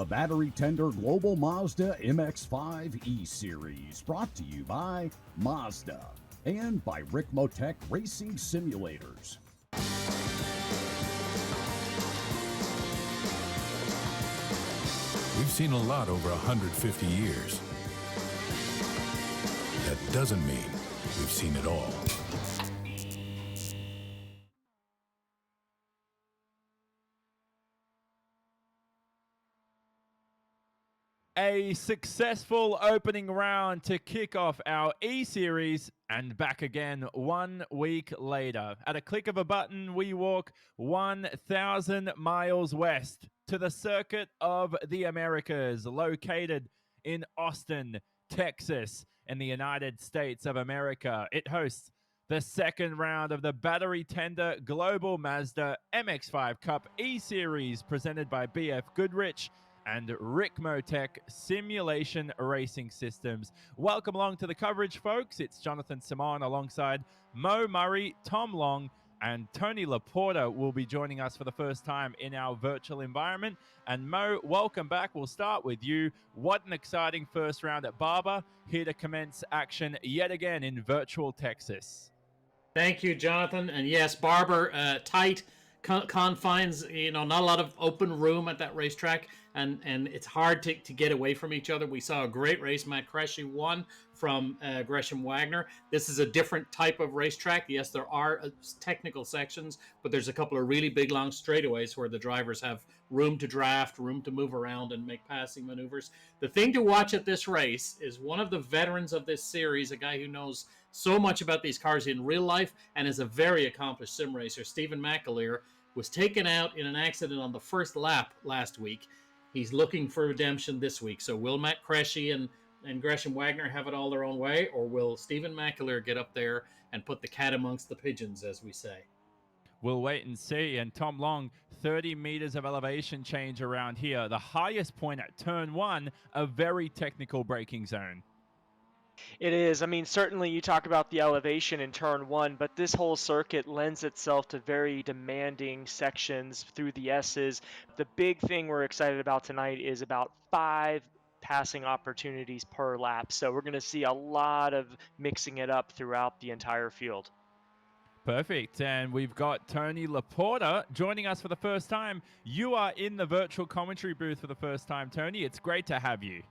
Battery Tender Global Mazda MX-5 eSeries, brought to you by Mazda and by Rick Motec Racing Simulators. We've seen a lot over 150 years. That doesn't mean we've seen it all. A successful opening round to kick off our eSeries, and back again 1 week later. At a click of a button, we walk 1,000 miles west to the Circuit of the Americas, located in Austin, Texas, in the United States of America. It hosts the second round of the Battery Tender Global Mazda MX-5 Cup eSeries, presented by BF Goodrich and Rick Motec Simulation Racing Systems. Welcome along to the coverage, folks. It's Jonathan Simon alongside Mo Murray, Tom Long, and Tony Laporta will be joining us for the first time in our virtual environment. And Mo, welcome back. We'll start with you. What an exciting first round at Barber, here to commence action yet again in virtual Texas. Thank you, Jonathan. And yes, Barber, tight confines, not a lot of open room at that racetrack, and it's hard to get away from each other. We saw a great race. Matt Cressy won from Gresham Wagner. This is a different type of racetrack. Yes, there are technical sections, but there's a couple of really big long straightaways where the drivers have room to draft, room to move around and make passing maneuvers. The thing to watch at this race is one of the veterans of this series, a guy who knows so much about these cars in real life and is a very accomplished sim racer. Stephen McAleer was taken out in an accident on the first lap last week. He's looking for redemption this week. So will Matt Cressy and Gresham Wagner have it all their own way, or will Stephen McAleer get up there and put the cat amongst the pigeons, as we say? We'll wait and see. And Tom Long, 30 meters of elevation change around here. The highest point at turn 1, a very technical braking zone. It is. I mean, certainly you talk about the elevation in turn 1, but this whole circuit lends itself to very demanding sections through the S's. The big thing we're excited about tonight is about 5 passing opportunities per lap. So we're going to see a lot of mixing it up throughout the entire field. Perfect. And we've got Tony Laporta joining us for the first time. You are in the virtual commentary booth for the first time, Tony. It's great to have you.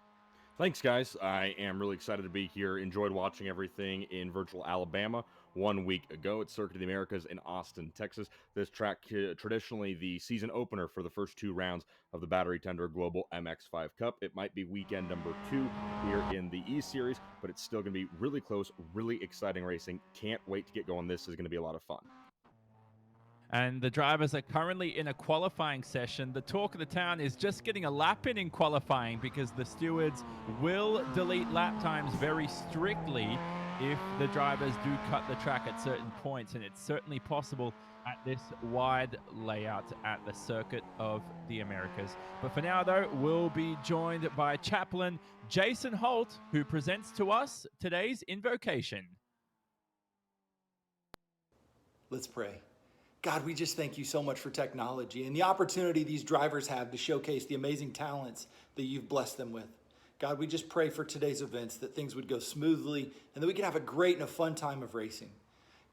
Thanks, guys. I am really excited to be here. Enjoyed watching everything in virtual Alabama 1 week ago at Circuit of the Americas in Austin, Texas. This track, traditionally the season opener for the first 2 rounds of the Battery Tender Global MX-5 Cup. It might be weekend number 2 here in the eSeries, but it's still going to be really close, really exciting racing. Can't wait to get going. This is going to be a lot of fun. And the drivers are currently in a qualifying session. The talk of the town is just getting a lap in qualifying, because the stewards will delete lap times very strictly if the drivers do cut the track at certain points. And it's certainly possible at this wide layout at the Circuit of the Americas. But for now, though, we'll be joined by chaplain Jason Holt, who presents to us today's invocation. Let's pray. God, we just thank you so much for technology and the opportunity these drivers have to showcase the amazing talents that you've blessed them with. God, we just pray for today's events, that things would go smoothly and that we can have a great and a fun time of racing.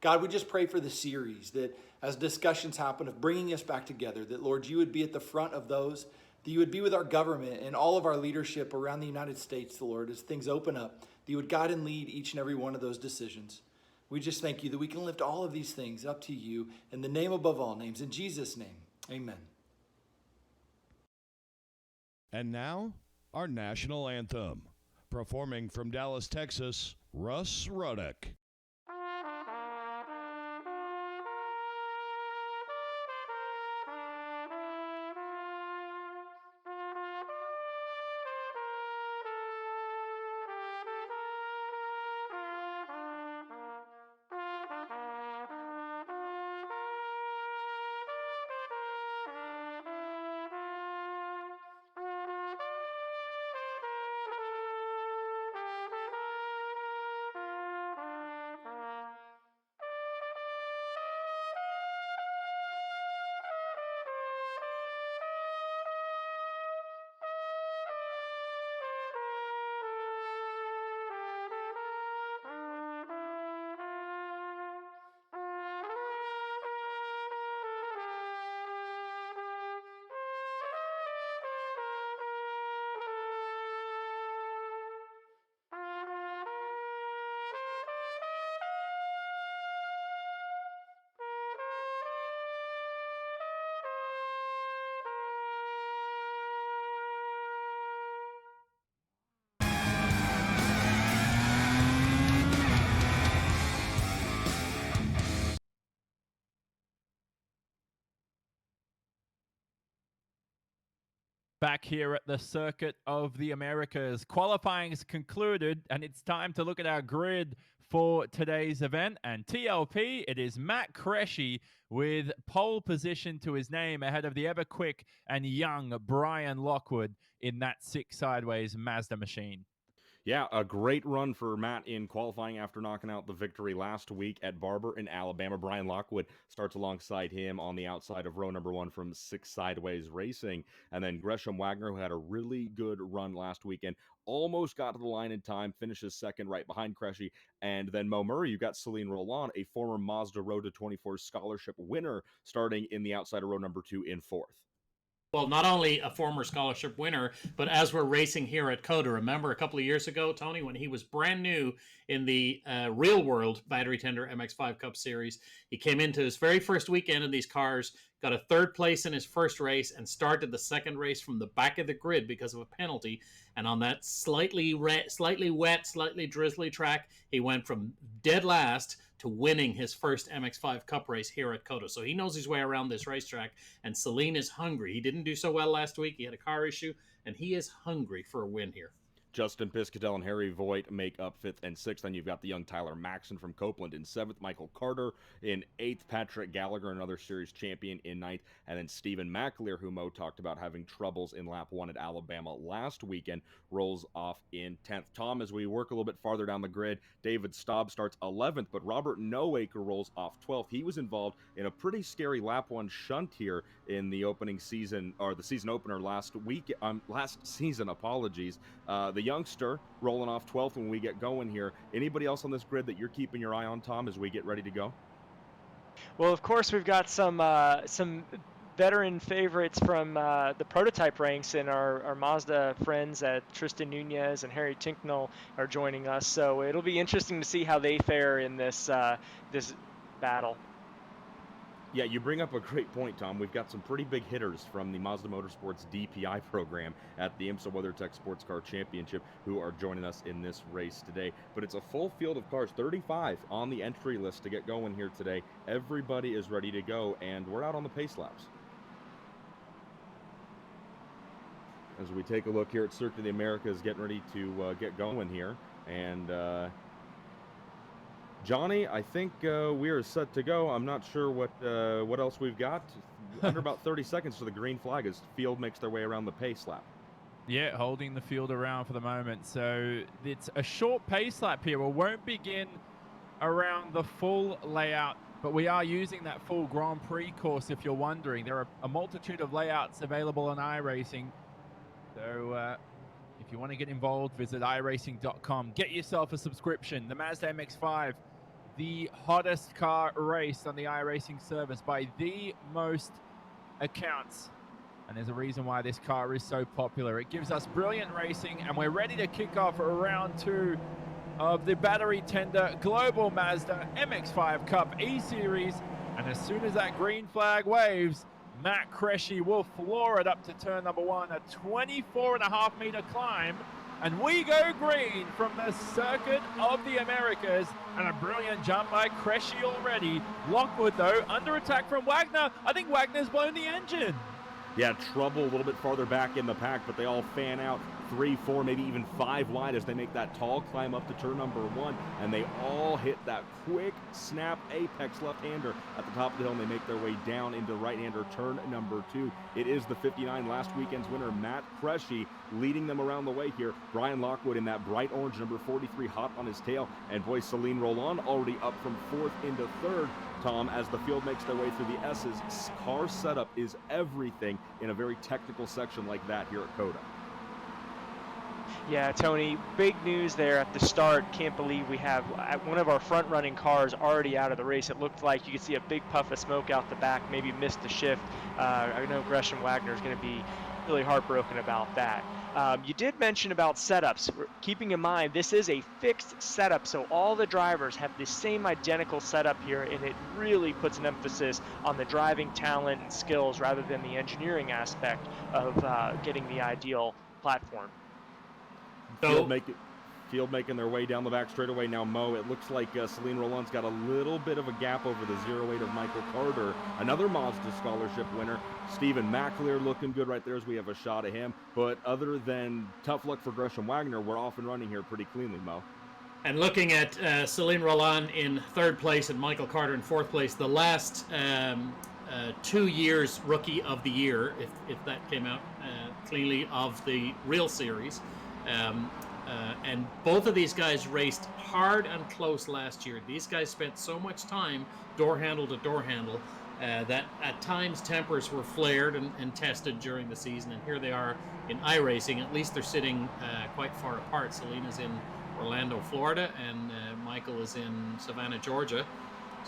God, we just pray for the series, that as discussions happen of bringing us back together, that, Lord, you would be at the front of those, that you would be with our government and all of our leadership around the United States, Lord, as things open up, that you would guide and lead each and every one of those decisions. We just thank you that we can lift all of these things up to you in the name above all names. In Jesus' name, amen. And now, our national anthem. Performing from Dallas, Texas, Russ Ruddock. back here at the Circuit of the Americas. Qualifying is concluded, and it's time to look at our grid for today's event. And TLP, it is Matt Cresci with pole position to his name ahead of the ever quick and young Brian Lockwood in that 6 sideways Mazda machine. Yeah, a great run for Matt in qualifying after knocking out the victory last week at Barber in Alabama. Brian Lockwood starts alongside him on the outside of row number 1 from 6 Sideways Racing. And then Gresham Wagner, who had a really good run last weekend, almost got to the line in time, finishes second right behind Cresci. And then Mo Murray, you've got Celine Roland, a former Mazda Road to 24 scholarship winner, starting in the outside of row number 2 in 4th. Well, not only a former scholarship winner, but as we're racing here at COTA, remember a couple of years ago, Tony, when he was brand new in the real world battery tender MX5 Cup Series, he came into his very first weekend in these cars, got a 3rd place in his first race, and started the 2nd race from the back of the grid because of a penalty. And on that slightly wet, slightly drizzly track, he went from dead last to winning his first MX5 Cup race here at COTA. So he knows his way around this racetrack, and Celine is hungry. He didn't do so well last week. He had a car issue, and he is hungry for a win here. Justin Piscatell and Harry Voigt make up 5th and 6th. Then you've got the young Tyler Maxson from Copeland in 7th, Michael Carter in 8th, Patrick Gallagher, another series champion, in 9th, and then Stephen McAleer, who Mo talked about having troubles in lap 1 at Alabama last weekend, rolls off in 10th. Tom, as we work a little bit farther down the grid, David Staub starts 11th, but Robert Noacre rolls off 12th. He was involved in a pretty scary lap 1 shunt here in the opening season, or the season opener last season, apologies. The youngster rolling off 12th when we get going here. Anybody else on this grid that you're keeping your eye on, Tom, as we get ready to go? Well, of course, we've got some veteran favorites from the prototype ranks, and our Mazda friends at Tristan Nunez and Harry Tinknell are joining us. So it'll be interesting to see how they fare in this battle. Yeah, you bring up a great point, Tom. We've got some pretty big hitters from the Mazda Motorsports DPI program at the IMSA WeatherTech Sports Car Championship who are joining us in this race today. But it's a full field of cars, 35 on the entry list to get going here today. Everybody is ready to go, and we're out on the pace laps. As we take a look here at Circuit of the Americas, getting ready to get going here. And Johnny, I think we are set to go. I'm not sure what else we've got. Under about 30 seconds to the green flag as field makes their way around the pace lap. Yeah, holding the field around for the moment. So it's a short pace lap here. We won't begin around the full layout, but we are using that full Grand Prix course, if you're wondering. There are a multitude of layouts available on iRacing. So if you want to get involved, visit iRacing.com. Get yourself a subscription. The Mazda MX-5, the hottest car race on the iRacing service by the most accounts. And there's a reason why this car is so popular. It gives us brilliant racing, and we're ready to kick off round 2 of the battery tender Global Mazda MX-5 Cup eSeries. And as soon as that green flag waves, Matt Cresci will floor it up to turn number 1, a 24.5-meter climb. And we go green from the Circuit of the Americas, and a brilliant jump by Cresci already. Lockwood, though, under attack from Wagner. I think Wagner's blown the engine. Yeah, trouble a little bit farther back in the pack, but they all fan out 3, 4, maybe even 5 wide as they make that tall climb up to turn number 1, and they all hit that quick snap apex left-hander at the top of the hill, and they make their way down into right-hander turn number 2. It is the 59 last weekend's winner, Matt Cresci, leading them around the way here. Brian Lockwood in that bright orange number 43 hot on his tail, and boy, Celine Roland already up from 4th into 3rd. Tom, as the field makes their way through the S's, car setup is everything in a very technical section like that here at COTA. Yeah, Tony, big news there at the start. Can't believe we have one of our front-running cars already out of the race. It looked like you could see a big puff of smoke out the back, maybe missed the shift. I know Gresham Wagner is going to be really heartbroken about that. You did mention about setups. Keeping in mind, this is a fixed setup, so all the drivers have the same identical setup here, and it really puts an emphasis on the driving talent and skills rather than the engineering aspect of getting the ideal platform. Field field making their way down the back straightaway now. Mo, it looks like Celine Roland's got a little bit of a gap over the 08 of Michael Carter, another Mazda scholarship winner. Stephen McAleer looking good right there as we have a shot of him. But other than tough luck for Gresham Wagner, we're off and running here pretty cleanly, Mo. And looking at Celine Roland in third place and Michael Carter in fourth place, the last 2 years Rookie of the Year, if that came out cleanly, of the real series. And both of these guys raced hard and close last year. These guys spent so much time door handle to door handle that at times tempers were flared and tested during the season. And here they are in iRacing. At least they're sitting quite far apart. Celine is in Orlando, Florida, and Michael is in Savannah, Georgia.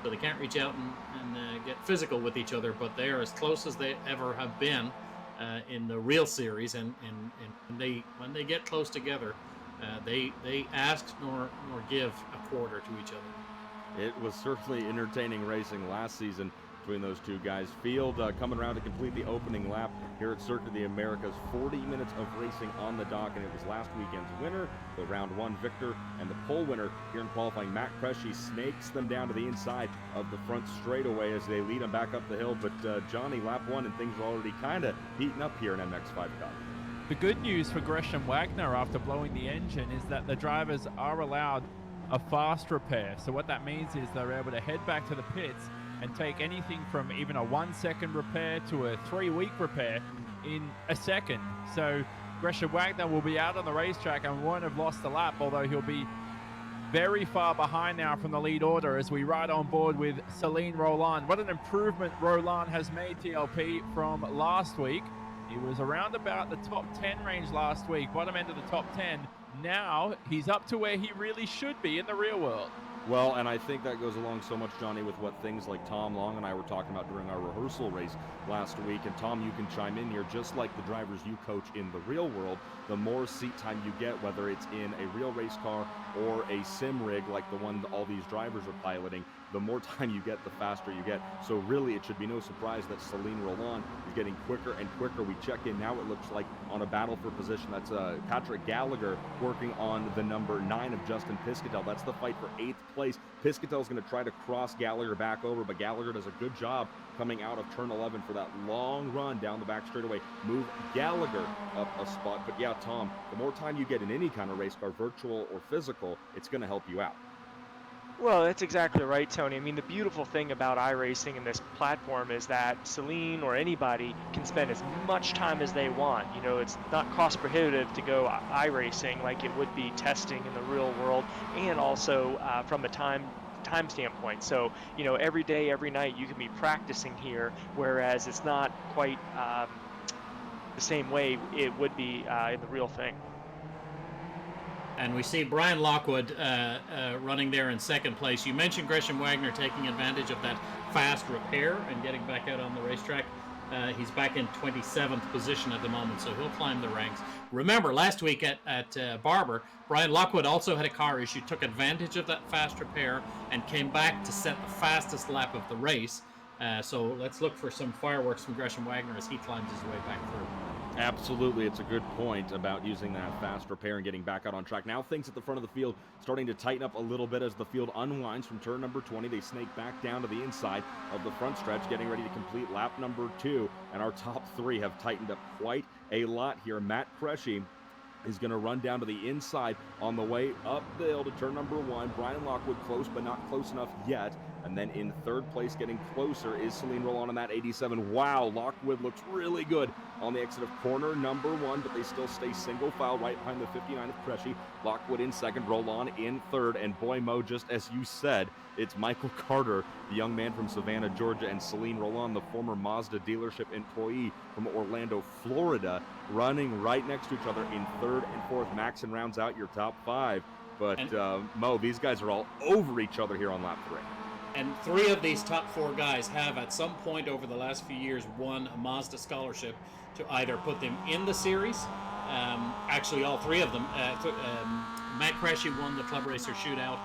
So they can't reach out and get physical with each other, but they are as close as they ever have been in the real series. And when they get close together, they ask nor give a quarter to each other. It was certainly entertaining racing last season between those two guys. Field coming around to complete the opening lap here at Circuit of the Americas. 40 minutes of racing on the dock, and it was last weekend's winner, the round one victor, and the pole winner here in qualifying. Matt Cressy snakes them down to the inside of the front straightaway as they lead them back up the hill. But Johnny, lap one, and things are already kind of heating up here in MX5 Cup. The good news for Gresham Wagner after blowing the engine is that the drivers are allowed a fast repair. So what that means is they're able to head back to the pits and take anything from even a 1 second repair to a 3-week repair in a second. So Gresham Wagner will be out on the racetrack and won't have lost a lap, although he'll be very far behind now from the lead order as we ride on board with Celine Roland. What an improvement Roland has made, TLP, from last week. He was around about the top 10 range last week, bottom end of the top 10. Now he's up to where he really should be in the real world. Well, and I think that goes along so much, Johnny, with what things like Tom Long and I were talking about during our rehearsal race last week. And Tom, you can chime in here. Just like the drivers you coach in the real world, the more seat time you get, whether it's in a real race car or a sim rig like the one all these drivers are piloting, the more time you get, the faster you get. So really, it should be no surprise that Celine Roland is getting quicker and quicker. We check in now, it looks like, on a battle for position. That's Patrick Gallagher working on the number 9 of Justin Piscatell. That's the fight for 8th place. Piscatell's going to try to cross Gallagher back over, but Gallagher does a good job coming out of turn 11 for that long run down the back straightaway. Move Gallagher up a spot. But yeah, Tom, the more time you get in any kind of race car, virtual or physical, it's going to help you out. Well, that's exactly right, Tony. I mean, the beautiful thing about iRacing and this platform is that Celine or anybody can spend as much time as they want. You know, it's not cost prohibitive to go iRacing like it would be testing in the real world, and also from a time standpoint. So, you know, every day, every night, you can be practicing here, whereas it's not quite the same way it would be in the real thing. And we see Brian Lockwood running there in second place. You mentioned Gresham Wagner taking advantage of that fast repair and getting back out on the racetrack. He's back in 27th position at the moment, so he'll climb the ranks. Remember, last week at Barber, Brian Lockwood also had a car issue, took advantage of that fast repair, and came back to set the fastest lap of the race. So let's look for some fireworks from Gresham Wagner as he climbs his way back through. Absolutely, it's a good point about using that fast repair and getting back out on track. Now things at the front of the field starting to tighten up a little bit as the field unwinds from turn number 20. They snake back down to the inside of the front stretch, getting ready to complete lap number 2. And our top 3 have tightened up quite a lot here. Matt Cressy is going to run down to the inside on the way up the hill to turn number 1. Brian Lockwood close, but not close enough yet. And then in third place, getting closer, is Celine Roland on that 87. Wow, Lockwood looks really good on the exit of corner number 1, but they still stay single file right behind the 59 of Cressy. Lockwood in second, Roland in third, and boy, Mo, just as you said, it's Michael Carter, the young man from Savannah, Georgia, and Celine Roland, the former Mazda dealership employee from Orlando, Florida, running right next to each other in third and fourth. Maxon rounds out your top 5, but Mo, these guys are all over each other here on lap 3. And 3 of these top 4 guys have at some point over the last few years won a Mazda scholarship to either put them in the series. Actually, all 3 of them. Matt Cressy won the Club Racer Shootout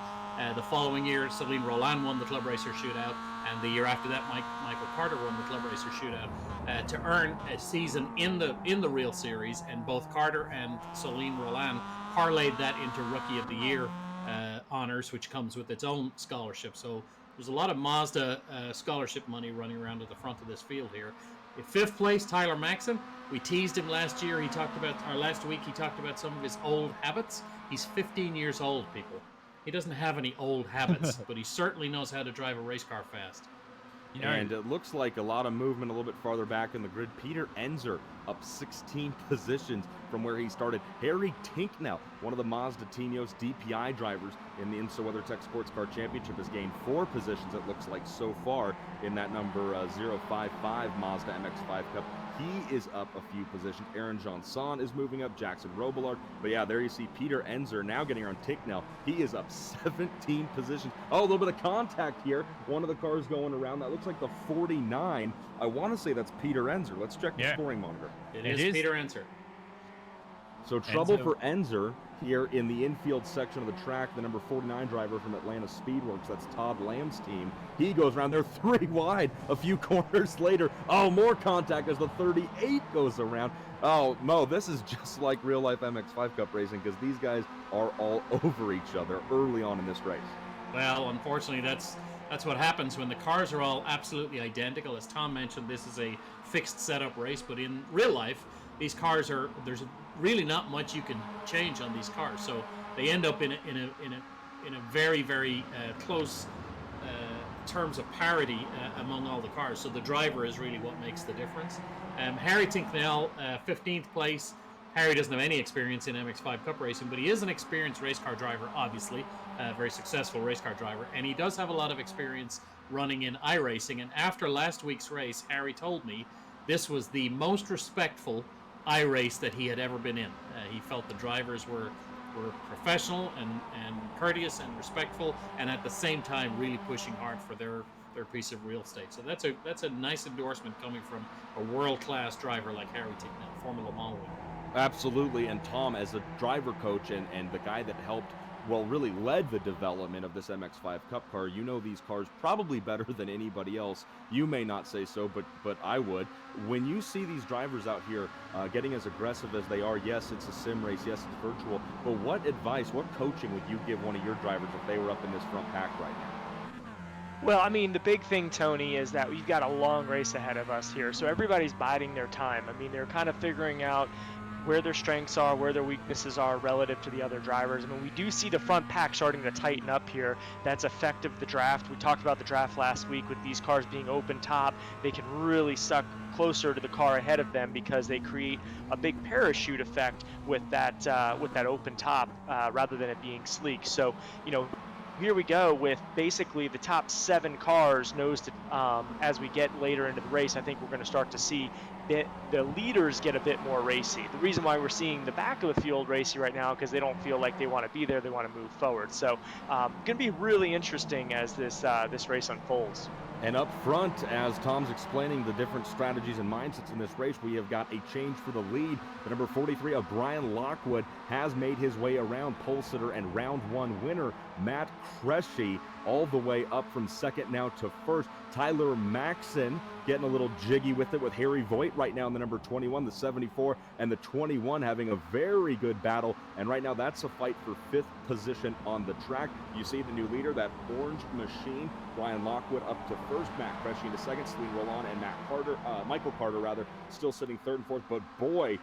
The following year, Celine Roland won the Club Racer Shootout, and the year after that, Michael Carter won the Club Racer Shootout to earn a season in the real series. And both Carter and Celine Roland parlayed that into Rookie of the Year honors, which comes with its own scholarship. So there's a lot of Mazda scholarship money running around at the front of this field here. In 5th place, Tyler Maxson. We teased him last year. Last week, he talked about some of his old habits. He's 15 years old, people. He doesn't have any old habits, but he certainly knows how to drive a race car fast. And it looks like a lot of movement a little bit farther back in the grid. Peter Enzer up 16 positions from where he started. Harry Tinknell, one of the Mazda Tinos DPI drivers in the IMSA WeatherTech Sports Car Championship, has gained 4 positions, it looks like, so far in that number 055 Mazda MX-5 Cup. He is up a few positions. Aaron Johnson is moving up. Jackson Robillard. But yeah, there you see Peter Enzer now getting around Tinknell. He is up 17 positions. Oh, a little bit of contact here. One of the cars going around. That looks like the 49. I want to say that's Peter Enzer. Let's check the scoring monitor. It is Peter Enzer. So trouble for Enzer here in the infield section of the track. The number 49 driver from Atlanta Speedworks, that's Todd Lamb's team. He goes around there 3 wide a few corners later. Oh, more contact as the 38 goes around. Oh, Mo, this is just like real-life MX-5 Cup racing because these guys are all over each other early on in this race. Well, unfortunately, that's what happens when the cars are all absolutely identical. As Tom mentioned, this is a fixed setup race, but in real life, these cars there's really not much you can change on these cars, so they end up in a very, very close terms of parity among all the cars. So the driver is really what makes the difference. Harry Tinknell, 15th place. Harry doesn't have any experience in MX-5 Cup racing, but he is an experienced race car driver, obviously, a very successful race car driver, and he does have a lot of experience running in iRacing. And after last week's race, Harry told me this was the most respectful iRace that he had ever been in. He felt the drivers were professional and courteous and respectful, and at the same time really pushing hard for their piece of real estate. So that's a nice endorsement coming from a world-class driver like Harry Tinknell, Formula One winner. Absolutely, and Tom, as a driver coach and the guy that helped, well, really led the development of this MX-5 Cup car, you know these cars probably better than anybody else. You may not say so, but I would. When you see these drivers out here getting as aggressive as they are, yes, it's a sim race, yes, it's virtual, but what advice, what coaching would you give one of your drivers if they were up in this front pack right now? Well, I mean, the big thing, Tony, is that we've got a long race ahead of us here, so everybody's biding their time. I mean, they're kind of figuring out where their strengths are, where their weaknesses are relative to the other drivers. I mean, we do see the front pack starting to tighten up here. That's effective the draft. We talked about the draft last week with these cars being open top. They can really suck closer to the car ahead of them because they create a big parachute effect with that open top rather than it being sleek. So, you know, here we go with basically the top 7 cars nose to, as we get later into the race. I think we're going to start to see the leaders get a bit more racy. The reason why we're seeing the back of the field racy right now because they don't feel like they want to be there, they want to move forward. So going to be really interesting as this race unfolds. And up front, as Tom's explaining the different strategies and mindsets in this race, we have got a change for the lead. The number 43 of Brian Lockwood has made his way around pole sitter and round 1 winner Matt Cresci all the way up from second now to first. Tyler Maxson getting a little jiggy with it with Harry Voigt right now in the number 21, the 74, and the 21 having a very good battle. And right now that's a fight for 5th position on the track. You see the new leader, that orange machine, Brian Lockwood up to first, Matt Cresci into second, Celine Roland and Michael Carter still sitting 3rd and 4th. But boy,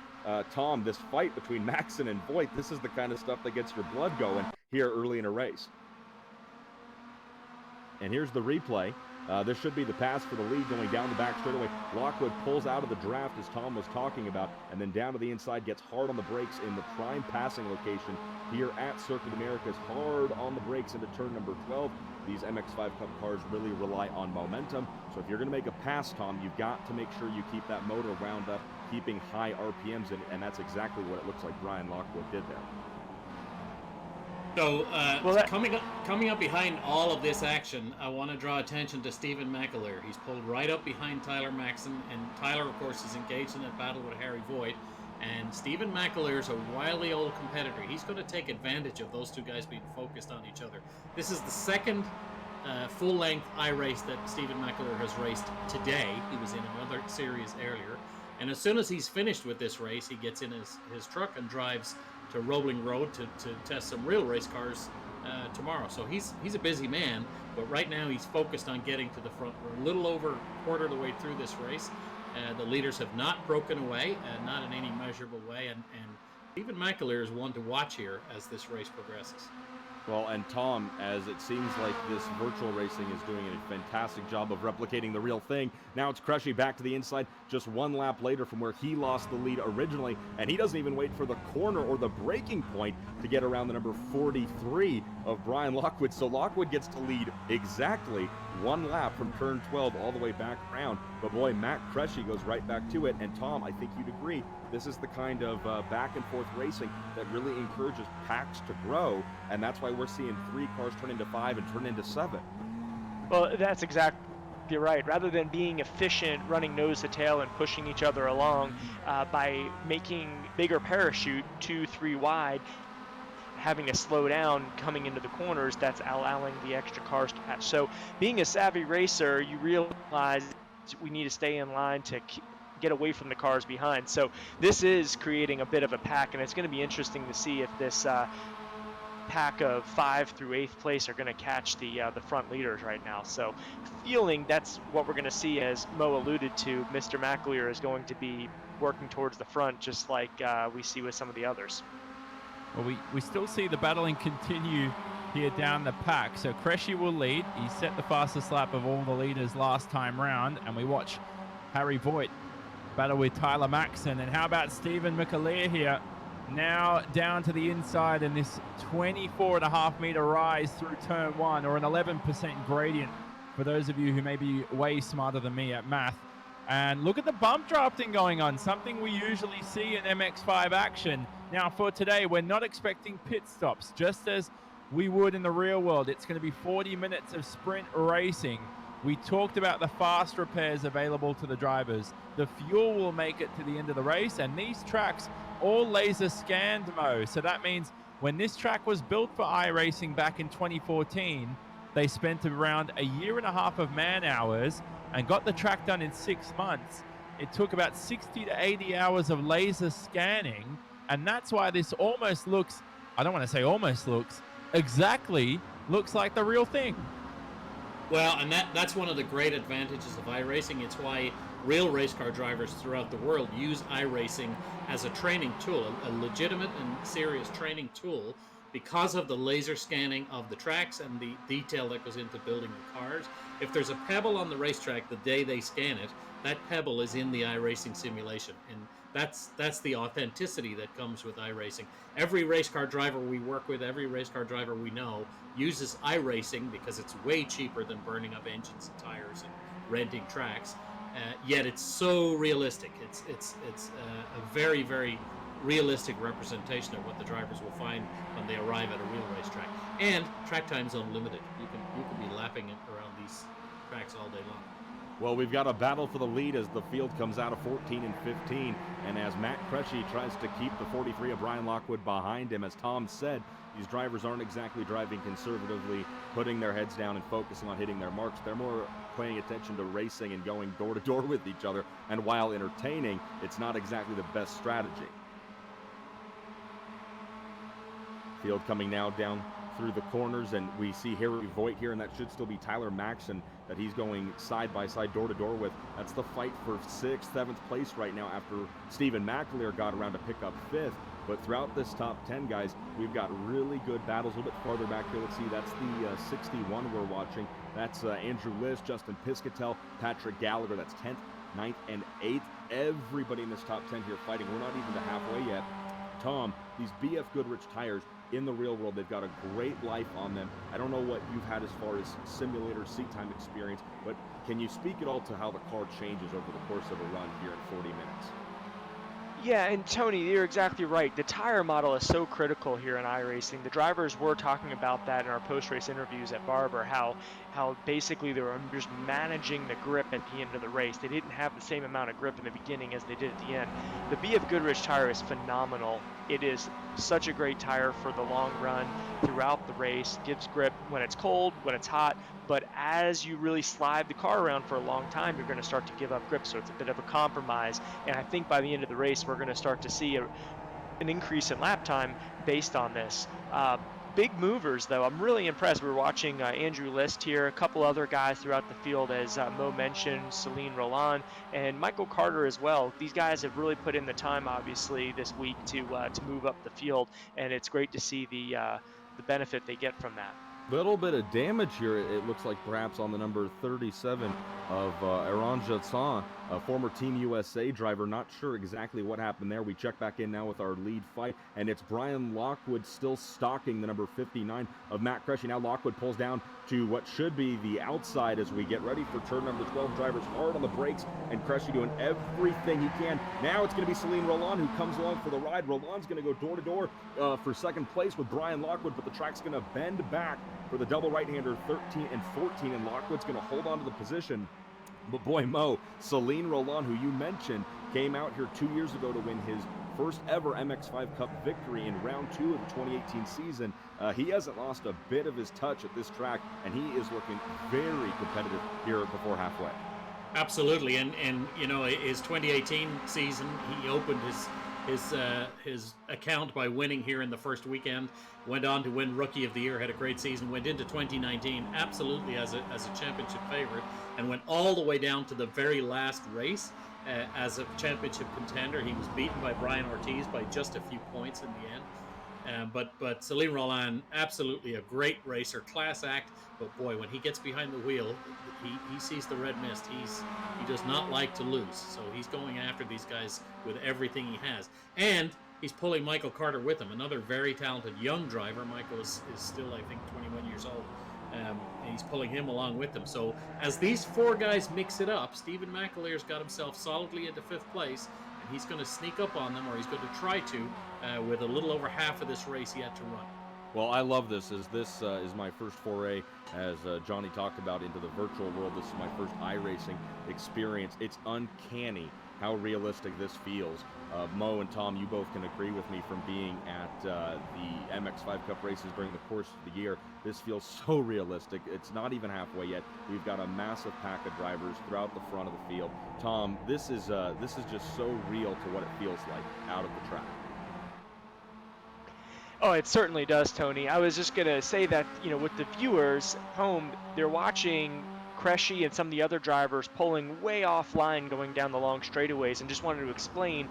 Tom, this fight between Maxson and Voigt, this is the kind of stuff that gets your blood going here early in a race. And here's the replay. This should be the pass for the lead going down the back straightaway. Lockwood pulls out of the draft as Tom was talking about, and then down to the inside, gets hard on the brakes in the prime passing location here at Circuit Americas. Hard on the brakes into turn number 12. These MX-5 Cup cars really rely on momentum. So if you're going to make a pass, Tom, you've got to make sure you keep that motor wound up, keeping high RPMs, and that's exactly what it looks like Brian Lockwood did there. So coming up behind all of this action, I want to draw attention to Stephen McAleer. He's pulled right up behind Tyler Maxson, and Tyler, of course, is engaged in that battle with Harry Voigt. And Stephen McAleer is a wily old competitor. He's going to take advantage of those two guys being focused on each other. This is the second full-length iRace that Stephen McAleer has raced today. He was in another series earlier. And as soon as he's finished with this race, he gets in his truck and drives to Rolling Road to test some real race cars tomorrow. So he's a busy man, but right now he's focused on getting to the front. We're a little over a quarter of the way through this race. The leaders have not broken away, not in any measurable way, and Stephen McAleer is one to watch here as this race progresses. Well, and Tom, as it seems like this virtual racing is doing a fantastic job of replicating the real thing, now it's Crushy back to the inside just one lap later from where he lost the lead originally, and he doesn't even wait for the corner or the braking point to get around the number 43 of Brian Lockwood. So Lockwood gets to lead exactly one lap from turn 12 all the way back around. But boy, Matt Crushy goes right back to it. And Tom, I think you'd agree, this is the kind of back and forth racing that really encourages packs to grow. And that's why we're seeing 3 cars turn into 5 and turn into 7. Well, that's exactly right. Rather than being efficient, running nose to tail and pushing each other along by making bigger parachute 2-3 wide, having to slow down coming into the corners, that's allowing the extra cars to pass. So being a savvy racer, you realize we need to stay in line to get away from the cars behind. So this is creating a bit of a pack, and it's going to be interesting to see if this pack of 5 through 8th place are going to catch the front leaders right now. So feeling that's what we're going to see. As Mo alluded to, Mr. McAleer is going to be working towards the front, just like we see with some of the others. Well, we still see the battling continue here down the pack. So Cressy will lead. He set the fastest lap of all the leaders last time round. And we watch Harry Voigt battle with Tyler Maxson. And how about Stephen McAleer here? Now down to the inside in this 24.5 meter rise through turn 1, or an 11% gradient for those of you who may be way smarter than me at math. And look at the bump drafting going on, something we usually see in MX5 action. Now for today, we're not expecting pit stops, just as we would in the real world. It's going to be 40 minutes of sprint racing. We talked about the fast repairs available to the drivers. The fuel will make it to the end of the race, and these tracks all laser scanned, Mo. So that means when this track was built for iRacing back in 2014, they spent around a year and a half of man hours and got the track done in 6 months. It took about 60 to 80 hours of laser scanning, and that's why this almost looks, I don't want to say almost looks, exactly looks like the real thing. Well, and that's one of the great advantages of iRacing. It's why real race car drivers throughout the world use iRacing as a training tool, a legitimate and serious training tool, because of the laser scanning of the tracks and the detail that goes into building the cars. If there's a pebble on the racetrack the day they scan it, that pebble is in the iRacing simulation, and that's the authenticity that comes with iRacing. Every race car driver we work with, every race car driver we know, uses iRacing because it's way cheaper than burning up engines and tires and renting tracks. Yet it's so realistic. It's a very, very realistic representation of what the drivers will find when they arrive at a real racetrack. And track time's unlimited. You can be lapping it around these tracks all day long. Well, we've got a battle for the lead as the field comes out of 14 and 15, and as Matt Cressy tries to keep the 43 of Brian Lockwood behind him. As Tom said, these drivers aren't exactly driving conservatively, putting their heads down and focusing on hitting their marks. They're more paying attention to racing and going door to door with each other, and while entertaining, it's not exactly the best strategy. Field coming now down through the corners, and we see Harry Voigt here, and that should still be Tyler Maxson that he's going side by side, door to door with. That's the fight for 6th, 7th place right now after Stephen McAleer got around to pick up 5th. But throughout this top 10, guys, we've got really good battles. A little bit farther back here, let's see, that's the 61 we're watching. That's Andrew Liss, Justin Piscatel, Patrick Gallagher. That's 10th, 9th, and 8th. Everybody in this top 10 here fighting. We're not even to halfway yet. Tom, these BF Goodrich tires in the real world, they've got a great life on them. I don't know what you've had as far as simulator seat time experience, but can you speak at all to how the car changes over the course of a run here in 40 minutes? Yeah, and Tony, you're exactly right. The tire model is so critical here in iRacing. The drivers were talking about that in our post-race interviews at Barber, how basically they were just managing the grip at the end of the race. They didn't have the same amount of grip in the beginning as they did at the end. The BF Goodrich tire is phenomenal. It is such a great tire for the long run throughout the race. Gives grip when it's cold, when it's hot, but as you really slide the car around for a long time, you're going to start to give up grip, so it's a bit of a compromise. And I think by the end of the race, we're going to start to see an increase in lap time based on this. Big movers, though. I'm really impressed. We're watching Andrew List here, a couple other guys throughout the field, as Mo mentioned, Celine Roland, and Michael Carter as well. These guys have really put in the time, obviously, this week to move up the field, and it's great to see the benefit they get from that. Little bit of damage here, it looks like, perhaps on the number 37 of Eran Jatsan, a former Team USA driver. Not sure exactly what happened there. We check back in now with our lead fight, and it's Brian Lockwood still stalking the number 59 of Matt Cressy. Now Lockwood pulls down to what should be the outside as we get ready for turn number 12. Drivers hard on the brakes, and Cressy doing everything he can. Now it's going to be Celine Roland who comes along for the ride. Roland's going to go door to door for second place with Brian Lockwood, but the track's going to bend back for the double right-hander 13 and 14, and Lockwood's going to hold on to the position. But boy, Mo, Celine Roland, who you mentioned, came out here 2 years ago to win his first ever MX5 Cup victory in round 2 of the 2018 season. He hasn't lost a bit of his touch at this track, and he is looking very competitive here before halfway. Absolutely, and you know, his 2018 season, he opened his account by winning here in the first weekend, went on to win Rookie of the Year, had a great season, went into 2019 absolutely as a championship favorite, and went all the way down to the very last race as a championship contender. He was beaten by Brian Ortiz by just a few points in the end. But Celine Roland, absolutely a great racer, class act. But boy, when he gets behind the wheel, he sees the red mist. He does not like to lose, so he's going after these guys with everything he has. And he's pulling Michael Carter with him, another very talented young driver. Michael is still, I think, 21 years old. And he's pulling him along with them. So as these four guys mix it up, Stephen McAleer's got himself solidly into 5th place, and he's going to sneak up on them, or he's going to try to, with a little over half of this race yet to run. Well, I love this. This is my first foray, as Johnny talked about, into the virtual world. This is my first iRacing experience. It's uncanny how realistic this feels. Mo and Tom, you both can agree with me from being at the MX5 Cup races during the course of the year. This feels so realistic. It's not even halfway yet. We've got a massive pack of drivers throughout the front of the field. Tom, this is just so real to what it feels like out of the track. Oh, it certainly does, Tony. I was just going to say that, you know, with the viewers home, they're watching Cressy and some of the other drivers pulling way offline going down the long straightaways, and just wanted to explain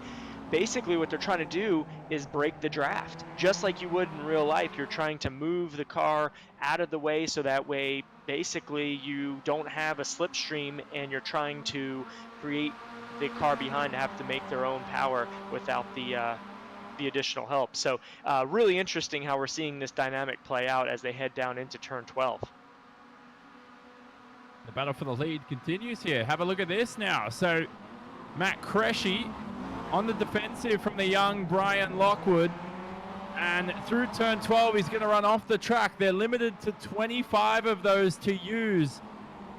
basically what they're trying to do is break the draft. Just like you would in real life, you're trying to move the car out of the way so that way basically you don't have a slipstream, and you're trying to create the car behind to have to make their own power without the additional help. So really interesting how we're seeing this dynamic play out as they head down into turn 12. The battle for the lead continues here. Have a look at this now. So Matt Cressy on the defensive from the young Brian Lockwood, and through turn 12 he's going to run off the track. They're limited to 25 of those to use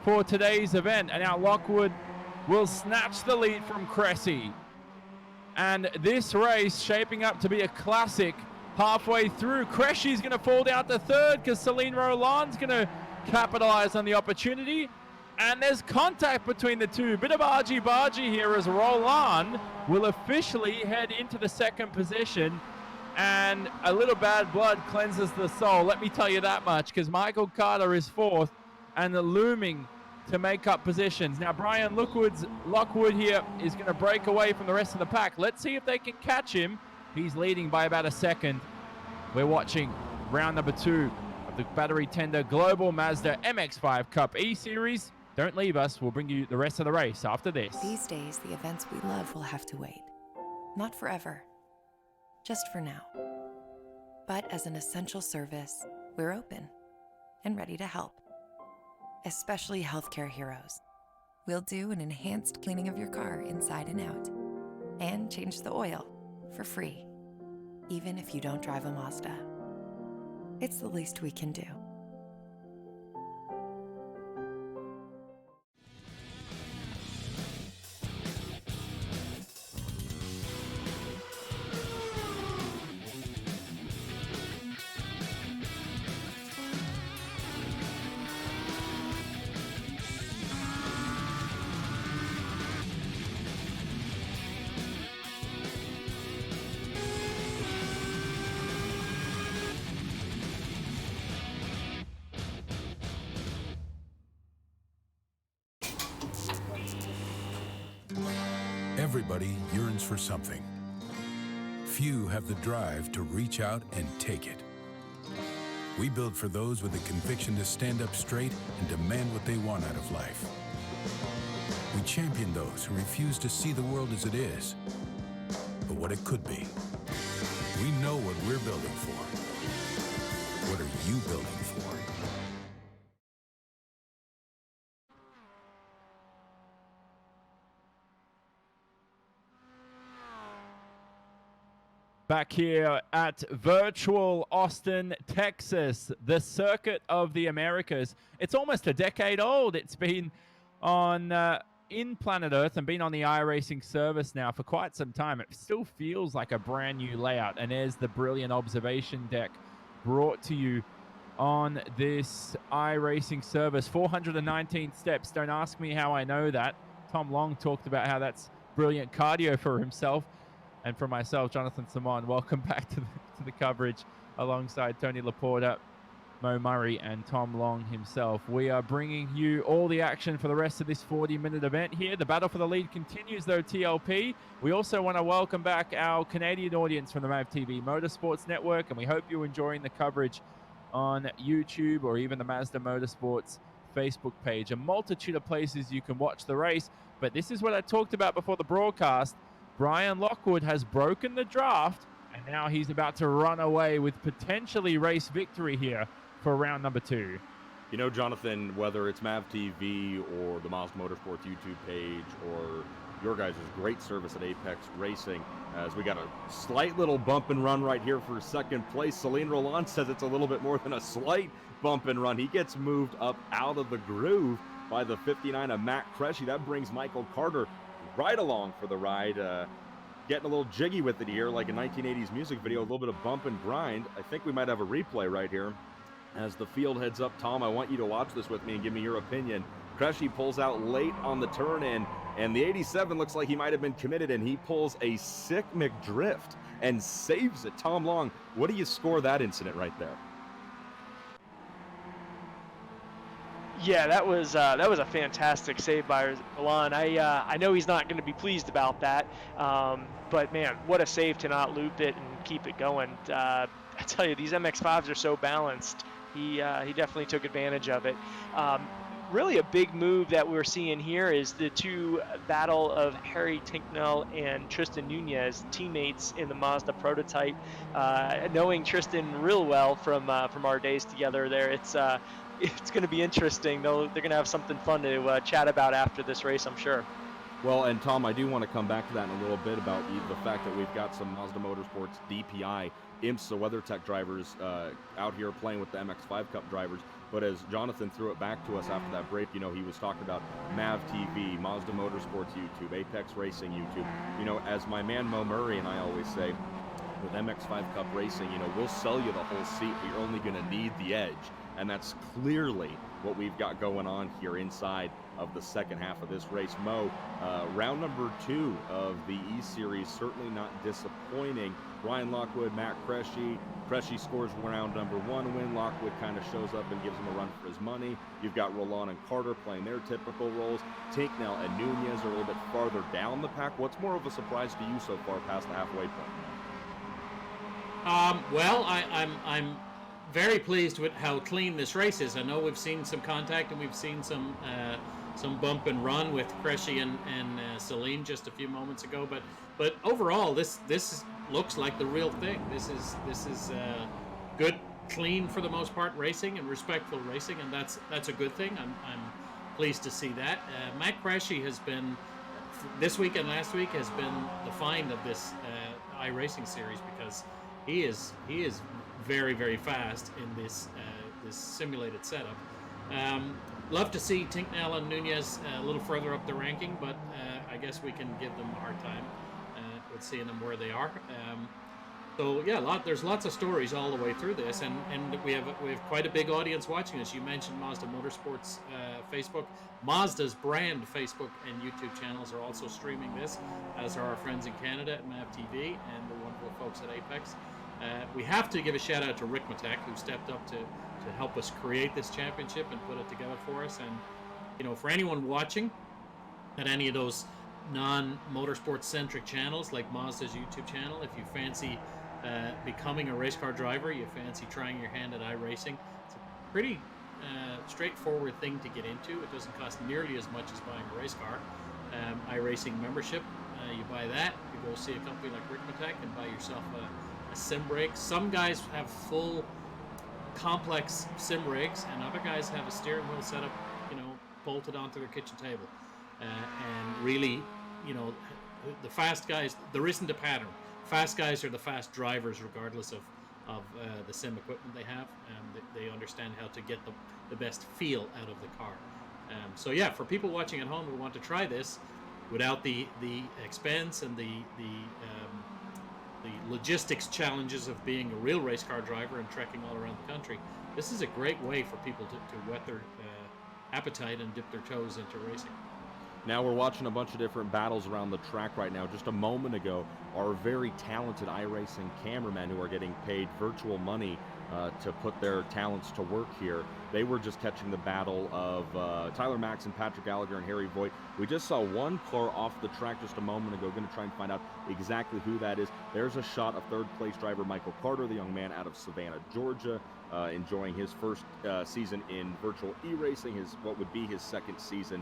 for today's event, and now Lockwood will snatch the lead from Cressy. And this race shaping up to be a classic halfway through. Cressy's going to fall down to 3rd because Celine Roland's going to capitalize on the opportunity. And there's contact between the two. Bit of argy-bargy here as Roland will officially head into the 2nd position. And a little bad blood cleanses the soul. Let me tell you that much, because Michael Carter is 4th and looming to make up positions. Now Brian Lockwood here is going to break away from the rest of the pack. Let's see if they can catch him. He's leading by about a second. We're watching round number 2 of the Battery Tender Global Mazda MX5 Cup eSeries. Don't leave us. We'll bring you the rest of the race after this. These days, the events we love will have to wait. Not forever. Just for now. But as an essential service, we're open and ready to help. Especially healthcare heroes. We'll do an enhanced cleaning of your car inside and out. and change the oil for free, even if you don't drive a Mazda. It's the least we can do. Everybody yearns for something. Few have the drive to reach out and take it. We build for those with the conviction to stand up straight and demand what they want out of life. We champion those who refuse to see the world as it is, but what it could be. We know what we're building for. What are you building for? Back here at virtual Austin, Texas, the Circuit of the Americas. It's almost a decade old. It's been on in planet Earth and been on the iRacing service now for quite some time. It still feels like a brand new layout. And there's the brilliant observation deck brought to you on this iRacing service. 419 steps. Don't ask me how I know that. Tom Long talked about how that's brilliant cardio for himself. And for myself, Jonathan Simon, welcome back to the coverage alongside Tony Laporta, Mo Murray, and Tom Long himself. We are bringing you all the action for the rest of this 40-minute event here. The battle for the lead continues, though, TLP. We also want to welcome back our Canadian audience from the MAV TV Motorsports Network, and we hope you're enjoying the coverage on YouTube or even the Mazda Motorsports Facebook page. A multitude of places you can watch the race, but this is what I talked about before the broadcast. Brian Lockwood has broken the draft, and now he's about to run away with potentially race victory here for round number 2. You know, Jonathan, whether it's MAV TV or the Mazda Motorsports YouTube page or your guys' great service at Apex Racing, as we got a slight little bump and run right here for second place. Celine Roland says it's a little bit more than a slight bump and run. He gets moved up out of the groove by the 59 of Matt Cresci. That brings Michael Carter right along for the ride, getting a little jiggy with it here, like a 1980s music video, a little bit of bump and grind. I think we might have a replay right here. As the field heads up, Tom, I want you to watch this with me and give me your opinion. Cresci pulls out late on the turn in, and the 87 looks like he might have been committed, and he pulls a sick McDrift and saves it. Tom Long, what do you score that incident right there? Yeah, that was a fantastic save by Roland. I know he's not going to be pleased about that, but man, what a save to not loop it and keep it going. I tell you, these MX-5s are so balanced. He definitely took advantage of it. Really a big move that we're seeing here is the two battle of Harry Tinknell and Tristan Nunez, teammates in the Mazda prototype. Knowing Tristan real well from our days together there, it's going to be interesting. They're going to have something fun to chat about after this race, I'm sure. Well, and Tom, I do want to come back to that in a little bit about the fact that we've got some Mazda Motorsports DPI IMSA WeatherTech drivers out here playing with the MX-5 Cup drivers. But as Jonathan threw it back to us after that break, you know, he was talking about MAV TV, Mazda Motorsports YouTube, Apex Racing YouTube. You know, as my man Mo Murray and I always say, with MX-5 Cup Racing, you know, we'll sell you the whole seat, but you're only going to need the edge. And that's clearly what we've got going on here inside of the second half of this race. Mo, round number 2 of the eSeries, certainly not disappointing. Brian Lockwood, Matt Cresci. Cresci scores round number 1 win. Lockwood kind of shows up and gives him a run for his money. You've got Roland and Carter playing their typical roles. Tinknell and Nunez are a little bit farther down the pack. What's more of a surprise to you so far past the halfway point? Well, I'm very pleased with how clean this race is. I know we've seen some contact and we've seen some bump and run with Cresci and Celine just a few moments ago, but overall this looks like the real thing. This is good, clean for the most part racing and respectful racing, and that's a good thing. I'm pleased to see that. Matt Cresci has been this week and last week has been the find of this iRacing series, because he is very, very fast in this this simulated setup. Love to see Tinknell and Nunez a little further up the ranking, but I guess we can give them a hard time with seeing them where they are. So yeah, there's lots of stories all the way through this, and we have quite a big audience watching us. You mentioned Mazda Motorsports Facebook. Mazda's brand Facebook and YouTube channels are also streaming this, as are our friends in Canada at MAV TV and the wonderful folks at Apex. We have to give a shout out to Rick Matek, who stepped up to help us create this championship and put it together for us. And you know, for anyone watching at any of those non-motorsport centric channels like Mazda's YouTube channel, if you fancy becoming a race car driver, you fancy trying your hand at iRacing, it's a pretty straightforward thing to get into. It doesn't cost nearly as much as buying a race car. iRacing membership, you buy that, you go see a company like Rick Matek and buy yourself a sim rig. Some guys have full complex sim rigs, and other guys have a steering wheel setup, you know, bolted onto their kitchen table. And really, you know, the fast guys, there isn't a pattern. Fast guys are the fast drivers, regardless of the sim equipment they have. They understand how to get the best feel out of the car. So yeah, for people watching at home who want to try this without the expense and the logistics challenges of being a real race car driver and trekking all around the country, this is a great way for people to whet their appetite and dip their toes into racing. Now we're watching a bunch of different battles around the track right now. Just a moment ago, our very talented iRacing cameramen who are getting paid virtual money to put their talents to work here, they were just catching the battle of Tyler Maxson, Patrick Gallagher, and Harry Voigt. We just saw one car off the track just a moment ago. Going to try and find out exactly who that is. There's a shot of third place driver Michael Carter, the young man out of Savannah, Georgia, enjoying his first season in virtual e-racing, what would be his second season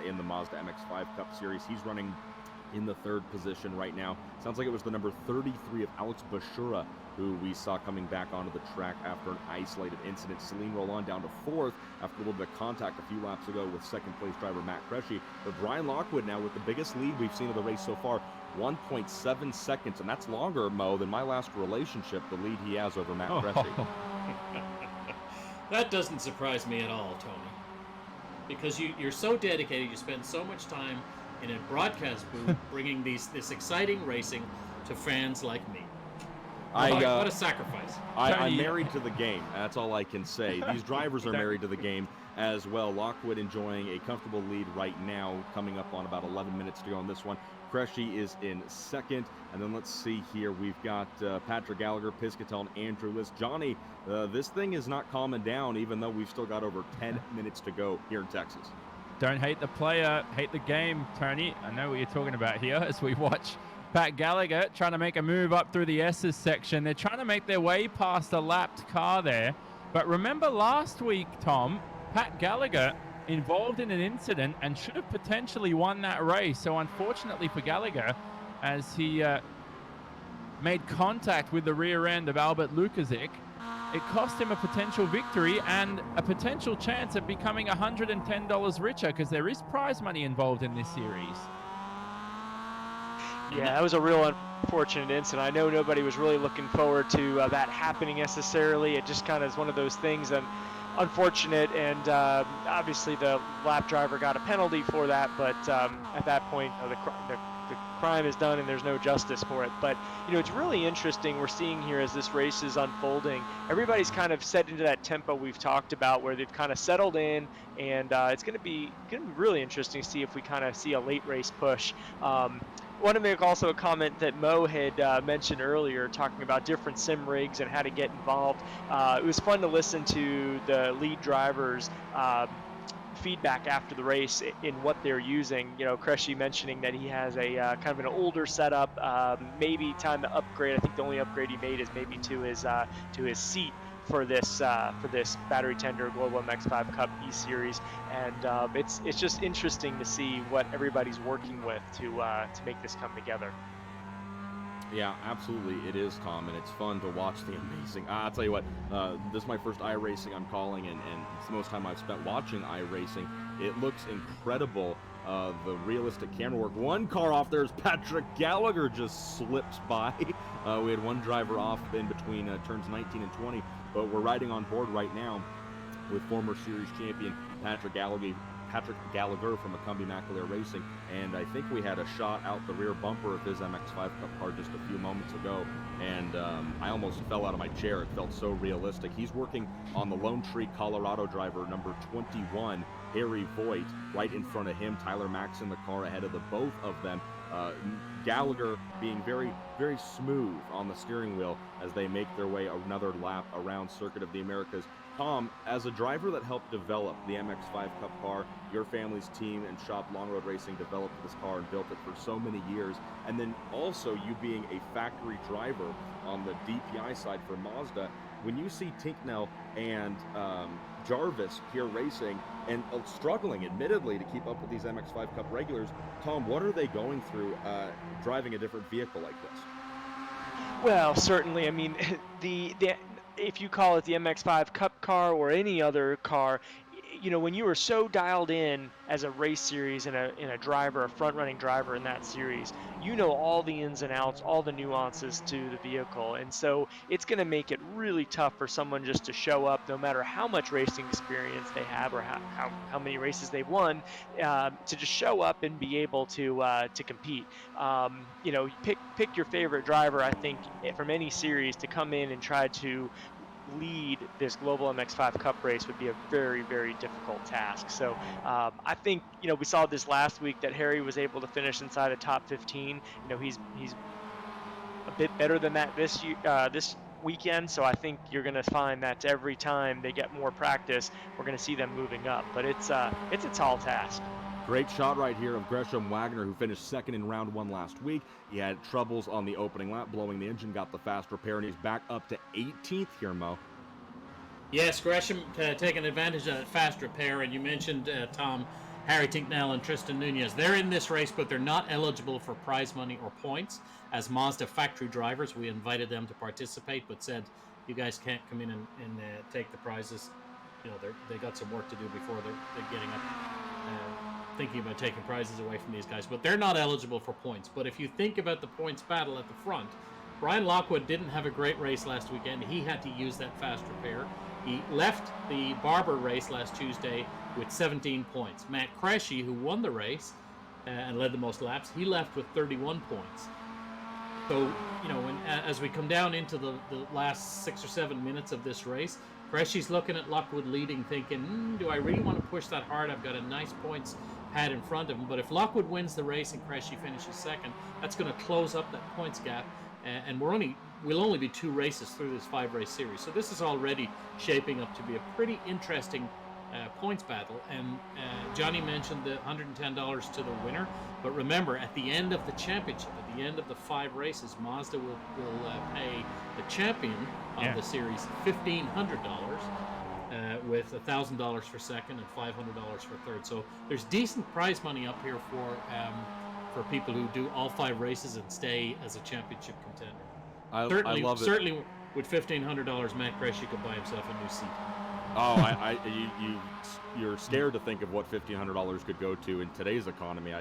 in the Mazda MX-5 Cup Series. He's running in the third position right now. Sounds like it was the number 33 of Alex Bashura who we saw coming back onto the track after an isolated incident. Celine Roland down to fourth after a little bit of contact a few laps ago with second place driver Matt Cresci. But Brian Lockwood now with the biggest lead we've seen of the race so far, 1.7 seconds, and that's longer, Mo, than my last relationship, the lead he has over Matt Cresci. That doesn't surprise me at all, Tony, because you're so dedicated. You spend so much time in a broadcast booth bringing this exciting racing to fans like me. What a sacrifice. I'm married to the game. That's all I can say. These drivers are married to the game as well. Lockwood enjoying a comfortable lead right now, coming up on about 11 minutes to go on this one. Cresci is in second. And then let's see here. We've got Patrick Gallagher, Piscatel, and Andrew List. Johnny, this thing is not calming down, even though we've still got over 10 minutes to go here in Texas. Don't hate the player, hate the game, Tony. I know what you're talking about here as we watch Pat Gallagher trying to make a move up through the S's section. They're trying to make their way past a lapped car there. But remember last week, Tom, Pat Gallagher involved in an incident and should have potentially won that race. So unfortunately for Gallagher, as he made contact with the rear end of Albert Lukazic, it cost him a potential victory and a potential chance of becoming $110 richer, because there is prize money involved in this series. Yeah, that was a real unfortunate incident. I know nobody was really looking forward to that happening necessarily. It just kind of is one of those things, and unfortunate, and obviously the lap driver got a penalty for that, but at that point the crime is done and there's no justice for it. But you know, it's really interesting we're seeing here as this race is unfolding, everybody's kind of set into that tempo we've talked about where they've kind of settled in, and it's going to be really interesting to see if we kind of see a late race push. Want to make also a comment that Mo had mentioned earlier, talking about different sim rigs and how to get involved. It was fun to listen to the lead drivers feedback after the race in what they're using. You know, Cresci mentioning that he has a kind of an older setup, maybe time to upgrade. I think the only upgrade he made is maybe to his seat for this battery tender Global MX-5 Cup E-Series, and it's just interesting to see what everybody's working with to make this come together. Yeah, absolutely, it is, Tom, and it's fun to watch the amazing. I'll tell you what, this is my first iRacing I'm calling, and it's the most time I've spent watching iRacing. It looks incredible the realistic camera work. One car off there is Patrick Gallagher just slips by. We had one driver off in between turns 19 and 20, but we're riding on board right now with former series champion Patrick Gallagher from Macomb McAleer Racing, and I think we had a shot out the rear bumper of his MX5 Cup car just a few moments ago, and I almost fell out of my chair. It felt so realistic. He's working on the Lone Tree, Colorado driver, number 21, Harry Voigt, right in front of him. Tyler Max in the car ahead of the both of them. Gallagher being very, very smooth on the steering wheel as they make their way another lap around Circuit of the Americas. Tom, as a driver that helped develop the MX5 Cup car, your family's team and shop Long Road Racing developed this car and built it for so many years, and then also you being a factory driver on the DPI side for Mazda, when you see Tinknell and Jarvis here racing and struggling, admittedly, to keep up with these MX5 Cup regulars, Tom, what are they going through driving a different vehicle like this? Well, certainly. I mean, the if you call it the MX5 Cup car or any other car, you know, when you are so dialed in as a race series and a driver, a front-running driver in that series, you know all the ins and outs, all the nuances to the vehicle. And so it's going to make it really tough for someone just to show up, no matter how much racing experience they have or how many races they've won, to just show up and be able to compete. You know, pick your favorite driver, I think, from any series to come in and try to lead this global MX5 Cup race would be a very, very difficult task. So I think, you know, we saw this last week that Harry was able to finish inside a top 15. You know, he's a bit better than that this weekend. So I think you're going to find that every time they get more practice, we're going to see them moving up. But it's a tall task. Great shot right here of Gresham Wagner, who finished second in round one last week. He had troubles on the opening lap, blowing the engine, got the fast repair, and he's back up to 18th here, Mo. Yes, Gresham taking advantage of that fast repair, and you mentioned, Tom, Harry Tinknell and Tristan Nunez. They're in this race, but they're not eligible for prize money or points. As Mazda factory drivers, we invited them to participate, but said, you guys can't come in and take the prizes. You know, they got some work to do before they're getting up. Thinking about taking prizes away from these guys, but they're not eligible for points. But if you think about the points battle at the front, Brian Lockwood didn't have a great race last weekend. He had to use that fast repair. He left the Barber race last Tuesday with 17 points. Matt Cressy, who won the race and led the most laps, he left with 31 points. So, you know, as we come down into the last 6 or 7 minutes of this race, Cressy's looking at Lockwood leading, thinking, do I really want to push that hard? I've got a nice points pad in front of him. But if Lockwood wins the race and Cressy finishes second, that's going to close up that points gap. And we'll only be 2 races through this 5-race series. So this is already shaping up to be a pretty interesting points battle. And Johnny mentioned the $110 to the winner. But remember, at the end of the championship, at the end of the 5 races, Mazda will pay the champion of the series $1,500. With $1,000 for second and $500 for third. So there's decent prize money up here for people who do all 5 races and stay as a championship contender. I love it. Certainly with $1,500, Matt Cressy could buy himself a new seat. Oh, you're scared to think of what $1,500 could go to in today's economy.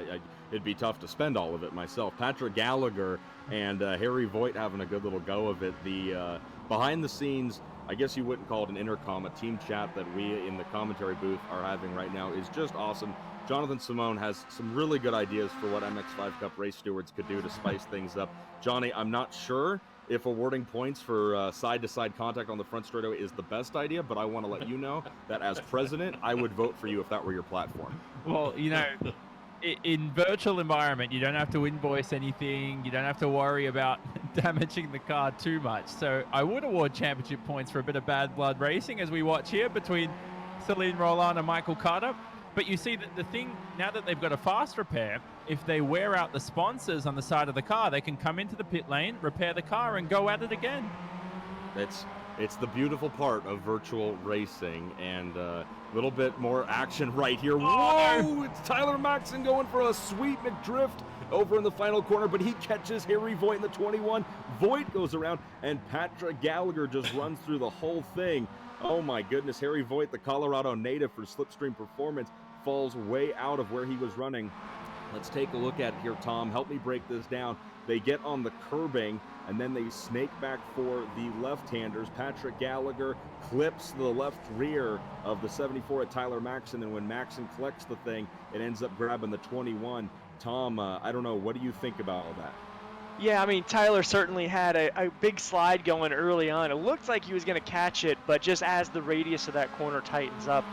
It'd be tough to spend all of it myself. Patrick Gallagher and Harry Voigt having a good little go of it. The behind the scenes, I guess you wouldn't call it an intercom, a team chat that we in the commentary booth are having right now is just awesome. Jonathan Simone has some really good ideas for what MX5 Cup race stewards could do to spice things up. Johnny, I'm not sure if awarding points for side-to-side contact on the front straightaway is the best idea, but I want to let you know that as president, I would vote for you if that were your platform. Well, you know, in virtual environment, you don't have to invoice anything. You don't have to worry about damaging the car too much. So I would award championship points for a bit of bad blood racing, as we watch here between Celine Roland and Michael COTA. But you see that the thing, now that they've got a fast repair, if they wear out the sponsors on the side of the car, they can come into the pit lane, repair the car, and go at it again. It's the beautiful part of virtual racing, and a little bit more action right here. Whoa! It's Tyler Maxson going for a sweet McDrift over in the final corner, but he catches Harry Voigt in the 21. Voigt goes around, and Patrick Gallagher just runs through the whole thing. Oh my goodness, Harry Voigt, the Colorado native for Slipstream Performance, falls way out of where he was running. Let's take a look at it here, Tom. Help me break this down. They get on the curbing, and then they snake back for the left-handers. Patrick Gallagher clips the left rear of the 74 at Tyler Maxson, and when Maxson collects the thing, it ends up grabbing the 21. Tom, I don't know. What do you think about all that? Yeah, I mean, Tyler certainly had a big slide going early on. It looked like he was going to catch it, but just as the radius of that corner tightens up,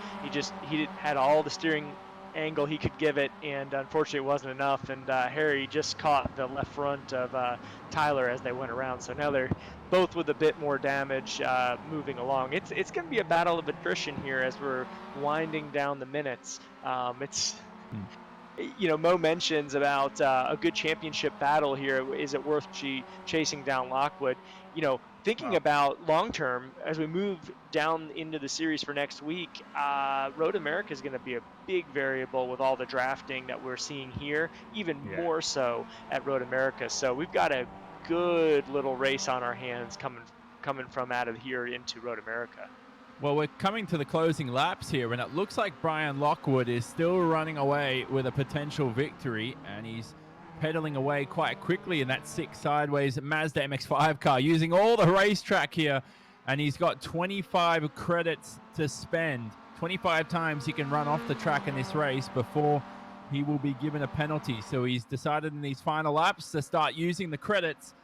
he had all the steering angle he could give it, and unfortunately it wasn't enough, and Harry just caught the left front of Tyler as they went around. So now they're both with a bit more damage moving along. It's going to be a battle of attrition here as we're winding down the minutes. Mo mentions about a good championship battle here. Is it worth chasing down Lockwood? Thinking about long term as we move down into the series for next week, Road America is going to be a big variable with all the drafting that we're seeing here, even more so at Road America. So we've got a good little race on our hands coming from out of here into Road America. Well, we're coming to the closing laps here, and it looks like Brian Lockwood is still running away with a potential victory, and he's pedaling away quite quickly in that 6 sideways Mazda MX-5 car, using all the racetrack here, and he's got 25 credits to spend. 25 times he can run off the track in this race before he will be given a penalty. So he's decided in these final laps to start using the credits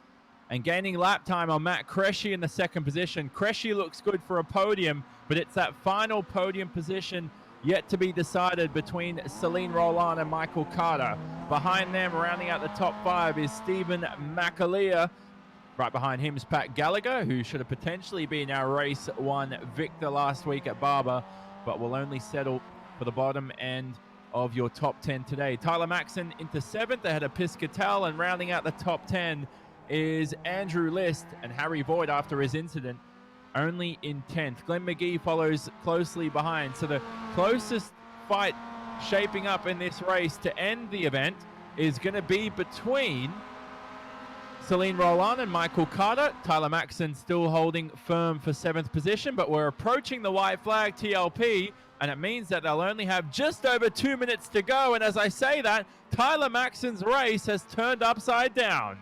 and gaining lap time on Matt Cresci in the 2nd position. Cresci looks good for a podium, but it's that final podium position yet to be decided between Celine Roland and Michael COTA. Behind them, rounding out the top 5, is Stephen McAleer. Right behind him is Pat Gallagher, who should have potentially been our race 1 victor last week at Barber, but will only settle for the bottom end of your top 10 today. Tyler Maxson into 7th ahead of Piscatell, and rounding out the top 10 is Andrew List and Harry Voigt after his incident, only in 10th. Glenn McGee follows closely behind. So the closest fight shaping up in this race to end the event is going to be between Celine Roland and Michael COTA. Tyler Maxson still holding firm for 7th position, but we're approaching the white flag TLP, and it means that they'll only have just over 2 minutes to go. And as I say that, Tyler Maxson's race has turned upside down.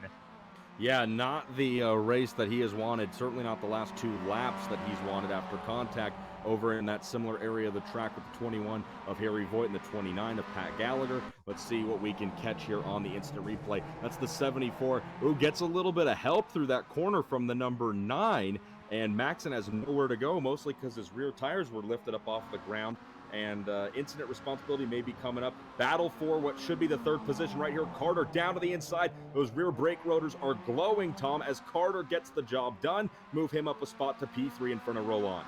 Yeah, not the race that he has wanted, certainly not the last 2 laps that he's wanted after contact over in that similar area of the track with the 21 of Harry Voigt and the 29 of Pat Gallagher. Let's see what we can catch here on the instant replay. That's the 74, who gets a little bit of help through that corner from the number 9, and Maxson has nowhere to go, mostly because his rear tires were lifted up off the ground. And incident responsibility may be coming up. Battle for what should be the 3rd position right here. Carter down to the inside. Those rear brake rotors are glowing, Tom, as Carter gets the job done. Move him up a spot to P3 in front of Roland.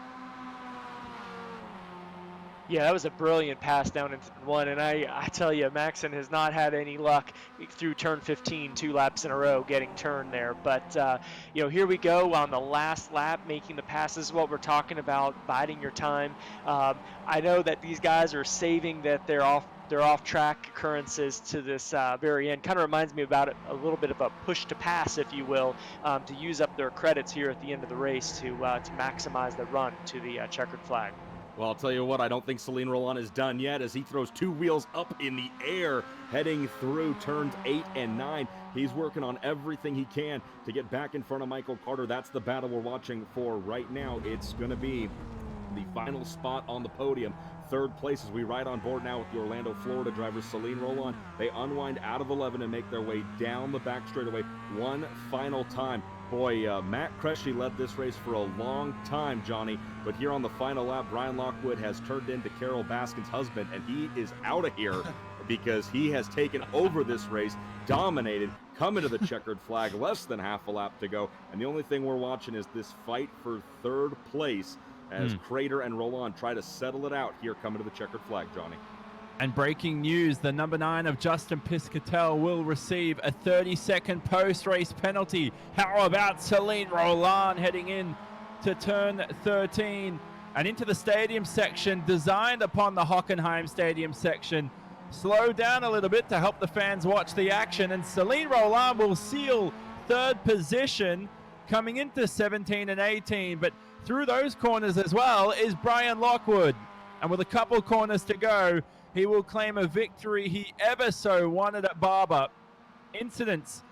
Yeah, that was a brilliant pass down into 1, and I tell you, Maxson has not had any luck through turn 15, 2 laps in a row getting turned there. But, here we go on the last lap, making the passes, what we're talking about, biding your time. I know that these guys are saving that they're off-track occurrences to this very end. Kind of reminds me about it, a little bit of a push to pass, if you will, to use up their credits here at the end of the race to maximize the run to the checkered flag. Well, I'll tell you what, I don't think Celine Roland is done yet as he throws 2 wheels up in the air heading through turns 8 and 9. He's working on everything he can to get back in front of Michael Carter. That's the battle we're watching for right now. It's going to be the final spot on the podium. 3rd place as we ride on board now with the Orlando, Florida driver Celine Roland. They unwind out of 11 and make their way down the back straightaway one final time. Boy, Matt Cresci led this race for a long time, Johnny, but here on the final lap, Brian Lockwood has turned into Carol Baskin's husband, and he is out of here because he has taken over this race, dominated, coming to the checkered flag, less than half a lap to go, and the only thing we're watching is this fight for 3rd place as Crater and Roland try to settle it out here coming to the checkered flag, Johnny. And breaking news, the number 9 of Justin Piscatell will receive a 30-second post-race penalty. How about Celine Roland heading in to turn 13 and into the stadium section designed upon the Hockenheim Stadium section. Slow down a little bit to help the fans watch the action, and Celine Roland will seal 3rd position coming into 17 and 18, but through those corners as well is Brian Lockwood. And with a couple corners to go, he will claim a victory he ever so wanted at Barber. Incidents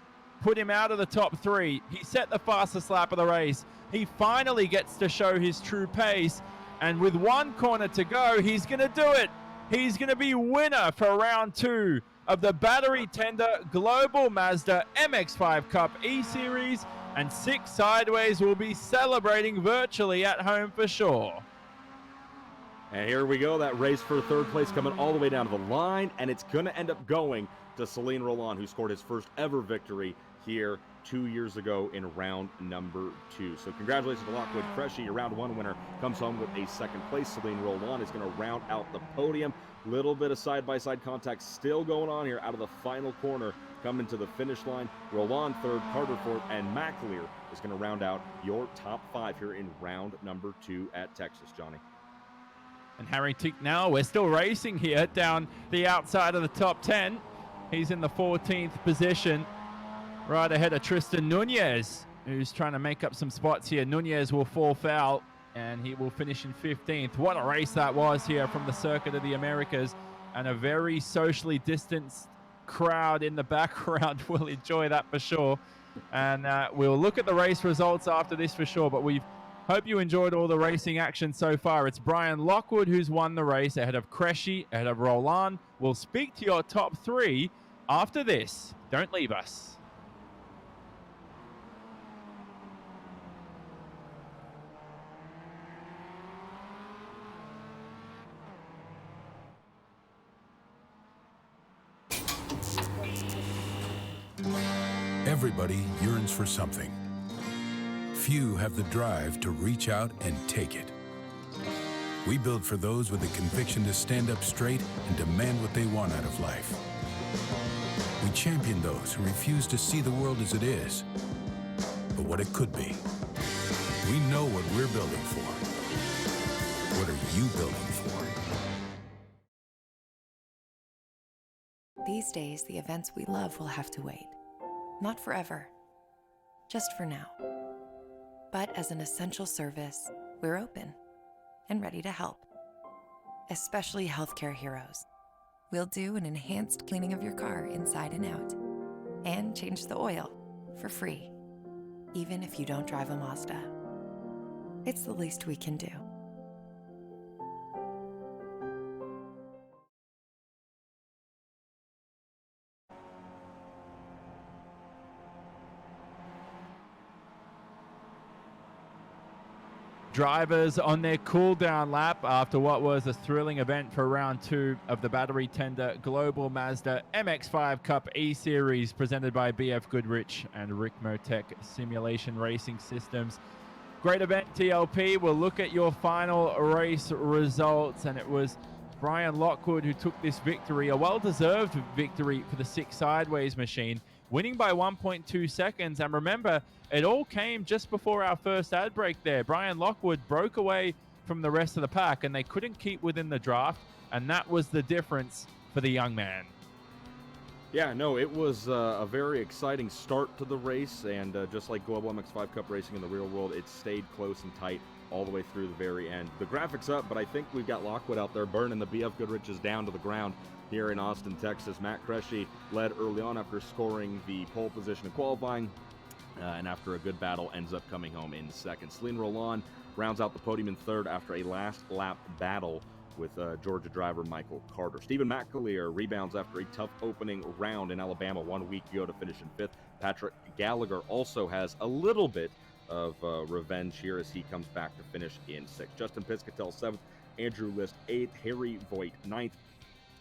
put him out of the top 3. He set the fastest lap of the race. He finally gets to show his true pace. And with 1 corner to go, he's going to do it. He's going to be winner for round 2 of the battery tender Global Mazda MX-5 Cup eSeries. And 6 Sideways will be celebrating virtually at home for sure. And here we go, that race for 3rd place coming all the way down to the line, and it's going to end up going to Celine Roland, who scored his first ever victory here 2 years ago in round number 2. So congratulations to Lockwood Cressy, your round 1 winner, comes home with a 2nd place. Celine Roland is going to round out the podium. Little bit of side-by-side contact still going on here out of the final corner, coming to the finish line. Roland 3rd, Carter 4th, and McAleer is going to round out your top 5 here in round number 2 at Texas, Johnny. And Harry Ticknell, we're still racing here down the outside of the top 10. He's in the 14th position, right ahead of Tristan Nunez, who's trying to make up some spots here. Nunez will fall foul, and he will finish in 15th. What a race that was here from the Circuit of the Americas, and a very socially distanced crowd in the background will enjoy that for sure. And we'll look at the race results after this for sure, but we hope you enjoyed all the racing action so far. It's Brian Lockwood who's won the race ahead of Cressy, ahead of Roland. We'll speak to your top 3 after this. Don't leave us. Everybody yearns for something. Few have the drive to reach out and take it. We build for those with the conviction to stand up straight and demand what they want out of life. We champion those who refuse to see the world as it is, but what it could be. We know what we're building for. What are you building for? These days, the events we love will have to wait. Not forever, just for now. But as an essential service, we're open and ready to help, especially healthcare heroes. We'll do an enhanced cleaning of your car inside and out, and change the oil for free, even if you don't drive a Mazda. It's the least we can do. Drivers on their cool-down lap after what was a thrilling event for round 2 of the battery tender Global Mazda MX-5 Cup E-Series presented by BF Goodrich and Rick Motec Simulation Racing Systems. Great event, TLP. We'll look at your final race results, and it was Brian Lockwood who took this victory, a well-deserved victory for the 6 Sideways machine, winning by 1.2 seconds. And remember, it all came just before our first ad break there. Brian Lockwood broke away from the rest of the pack, and they couldn't keep within the draft, and that was the difference for the young man. Yeah, no, it was a very exciting start to the race, and just like Global MX-5 Cup racing in the real world, it stayed close and tight all the way through the very end. The graphics up, but I think we've got Lockwood out there burning the BF Goodriches down to the ground here in Austin, Texas. Matt Cressy led early on after scoring the pole position in qualifying, and after a good battle ends up coming home in second. Celine Roland rounds out the podium in third after a last lap battle with Georgia driver Michael Carter. Stephen McAleer rebounds after a tough opening round in Alabama 1 week ago to finish in fifth. Patrick Gallagher also has a little bit of revenge here as he comes back to finish in sixth. Justin Piscatell seventh, Andrew List eighth, Harry Voigt ninth,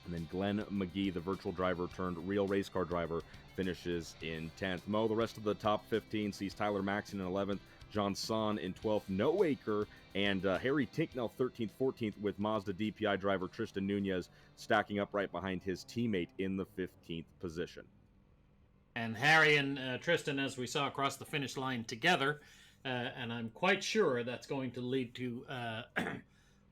and then Glenn McGee, the virtual driver turned real race car driver, finishes in 10th. Mo, the rest of the top 15 sees Tyler Maxon in 11th, John Son in 12th, No Acre, and Harry Tinknell 13th, 14th, with Mazda DPI driver Tristan Nunez stacking up right behind his teammate in the 15th position. And Harry and Tristan, as we saw, across the finish line together, and I'm quite sure that's going to lead to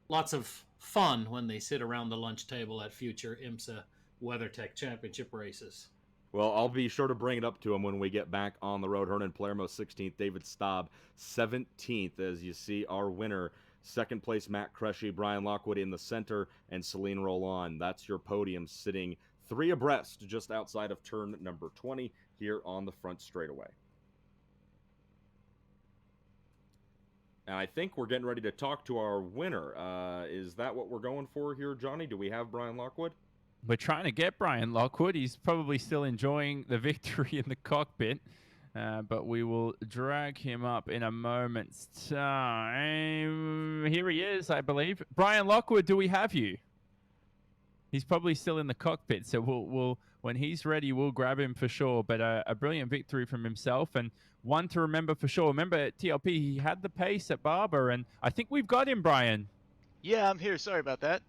lots of fun when they sit around the lunch table at future IMSA WeatherTech Championship races. Well, I'll be sure to bring it up to him when we get back on the road. Hernan Palermo 16th, David Staub 17th, as you see our winner Second place, Matt Crushy, Brian Lockwood in the center, and Celine Roland. That's your podium, sitting 3 abreast just outside of turn number 20 here on the front straightaway. And I think we're getting ready to talk to our winner. Is that what we're going for here, Johnny? Do we have Brian Lockwood? We're trying to get Brian Lockwood. He's probably still enjoying the victory in the cockpit, but we will drag him up in a moment's time. Here he is, I believe. Brian Lockwood, do we have you? He's probably still in the cockpit, so we'll when he's ready, we'll grab him for sure. But a brilliant victory from himself, and one to remember for sure. Remember, at TLP, he had the pace at Barber, and I think we've got him, Brian. Yeah, I'm here. Sorry about that.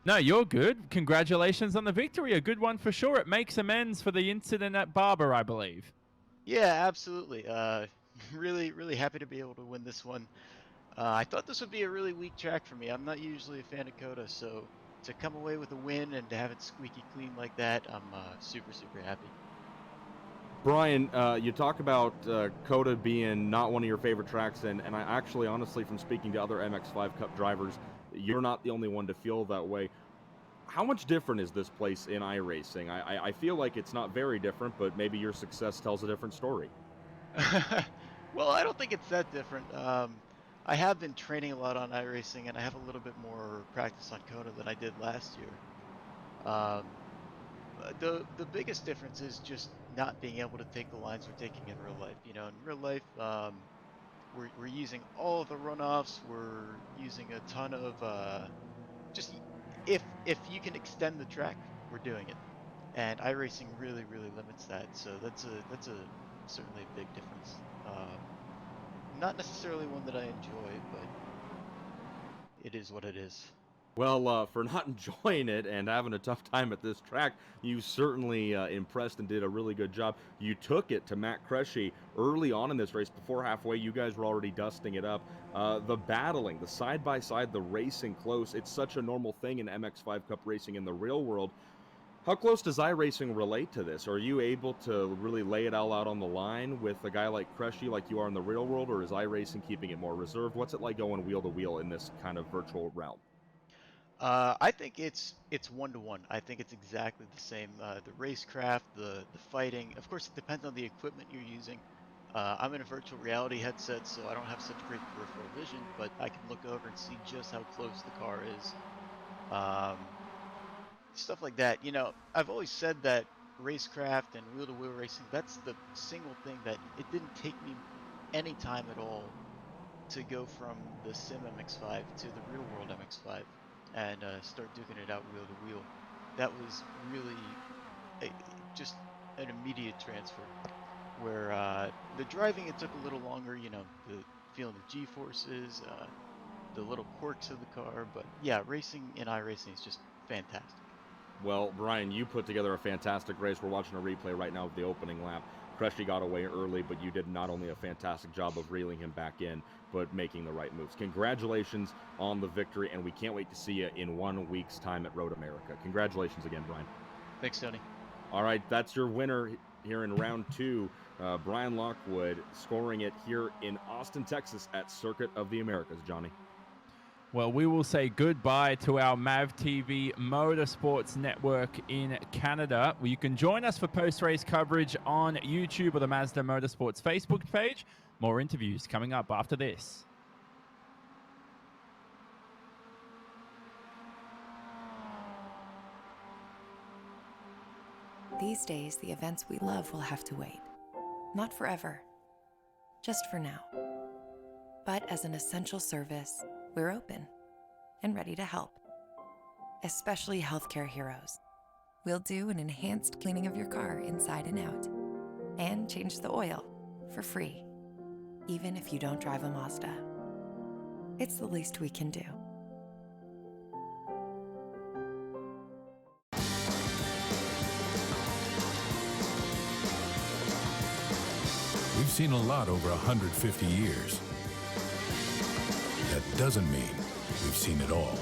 No, you're good. Congratulations on the victory. A good one for sure. It makes amends for the incident at Barber, I believe. Yeah, absolutely. Really, really happy to be able to win this one. I thought this would be a really weak track for me. I'm not usually a fan of COTA, so to come away with a win and to have it squeaky clean like that, I'm super, super happy. Brian, you talk about COTA being not one of your favorite tracks, and I actually, honestly, from speaking to other MX5 Cup drivers, you're not the only one to feel that way. How much different is this place in iRacing? I feel like it's not very different, but maybe your success tells a different story. Well, I don't think it's that different. I have been training a lot on iRacing, and I have a little bit more practice on COTA than I did last year. The biggest difference is just not being able to take the lines we're taking in real life. You know, in real life, we're using all of the runoffs. We're using a ton of just if you can extend the track, we're doing it. And iRacing really limits that. So that's a certainly a big difference. Not necessarily one that I enjoy, but it is what it is. Well, for not enjoying it and having a tough time at this track, you certainly impressed and did a really good job. You took it to Matt Crushy early on in this race. Before halfway, you guys were already dusting it up. The battling, the side-by-side, the racing close, it's such a normal thing in MX5 Cup racing in the real world. How close does iRacing relate to this? Are you able to really lay it all out on the line with a guy like Crushy like you are in the real world, or is iRacing keeping it more reserved? What's it like going wheel-to-wheel in this kind of virtual realm? I think it's 1-to-1. I think it's exactly the same. The racecraft, the fighting. Of course, it depends on the equipment you're using. I'm in a virtual reality headset, so I don't have such great peripheral vision, but I can look over and see just how close the car is. Stuff like that. You know, I've always said that racecraft and wheel-to-wheel racing, that's the single thing that it didn't take me any time at all to go from the Sim MX5 to the real world MX5 and start duking it out wheel to wheel. That was really just an immediate transfer. Where the driving, it took a little longer, you know, the feeling the G-forces, the little quirks of the car. But yeah, racing in iRacing is just fantastic. Well, Brian, you put together a fantastic race. We're watching a replay right now of the opening lap. Crushy got away early, but you did not only a fantastic job of reeling him back in, but making the right moves. Congratulations on the victory, and we can't wait to see you in 1 week's time at Road America. Congratulations again, Brian. Thanks, Tony. All right, that's your winner here in round 2. Brian Lockwood scoring it here in Austin, Texas at Circuit of the Americas. Johnny. Well, we will say goodbye to our MAV TV Motorsports Network in Canada. You can join us for post-race coverage on YouTube or the Mazda Motorsports Facebook page. More interviews coming up after this. These days, the events we love will have to wait. Not forever, just for now. But as an essential service, we're open and ready to help, especially healthcare heroes. We'll do an enhanced cleaning of your car inside and out, and change the oil for free, even if you don't drive a Mazda. It's the least we can do. We've seen a lot over 150 years. That doesn't mean we've seen it all.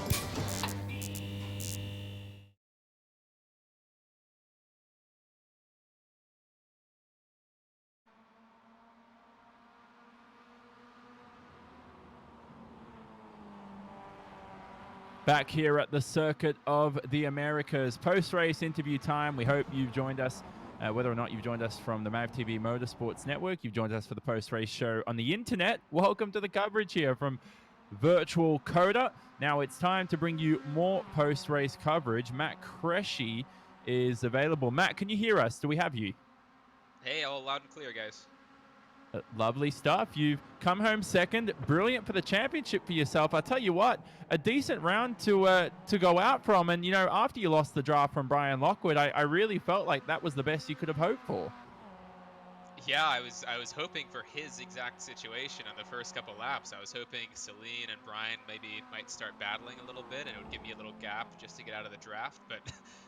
Back here at the Circuit of the Americas. Post-race interview time. We hope you've joined us, whether or not you've joined us from the MAV TV Motorsports Network, you've joined us for the post-race show on the internet. Welcome to the coverage here from virtual COTA. Now it's time to bring you more post-race coverage. Matt Cresci is available. Matt, can you hear us? Do we have you? Hey, all loud and clear, guys. Lovely stuff. You've come home second. Brilliant for the championship for yourself. I tell you what, a decent round to go out from. And, you know, after you lost the draft from Brian Lockwood, I really felt like that was the best you could have hoped for. Yeah, I was hoping for his exact situation on the first couple laps. I was hoping Celine and Brian maybe might start battling a little bit, and it would give me a little gap just to get out of the draft. But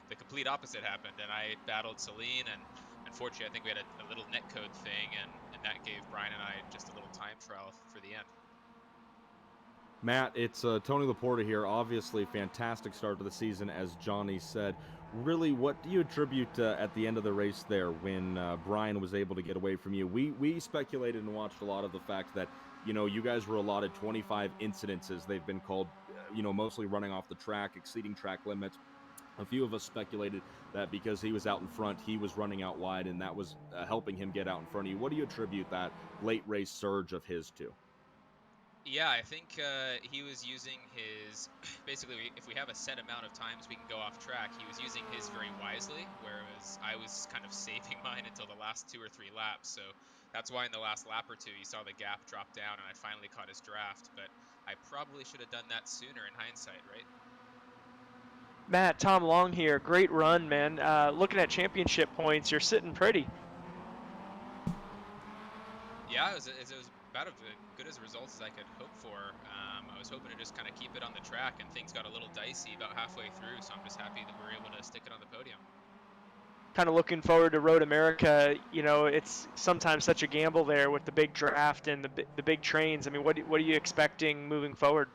the complete opposite happened, and I battled Celine, and unfortunately, I think we had a little netcode thing, and that gave Brian and I just a little time trial for the end. Matt, it's Tony Laporta here. Obviously, fantastic start to the season, as Johnny said. Really, what do you attribute at the end of the race there when Brian was able to get away from you? We speculated and watched a lot of the fact that, you know, you guys were allotted 25 incidences. They've been called, you know, mostly running off the track, exceeding track limits. A few of us speculated that because he was out in front, he was running out wide, and that was helping him get out in front of you. What do you attribute that late race surge of his to? Yeah, I think he was using his, basically, if we have a set amount of times we can go off track, he was using his very wisely, whereas I was kind of saving mine until the last 2 or 3 laps. So that's why in the last lap or two, you saw the gap drop down and I finally caught his draft. But I probably should have done that sooner in hindsight, right? Matt, Tom Long here. Great run, man. Looking at championship points, you're sitting pretty. Yeah, it was about as good as results as I could hope for. I was hoping to just kind of keep it on the track, and things got a little dicey about halfway through, so I'm just happy that we were able to stick it on the podium. Kind of looking forward to Road America. You know, it's sometimes such a gamble there with the big draft and the big trains. I mean, what are you expecting moving forward?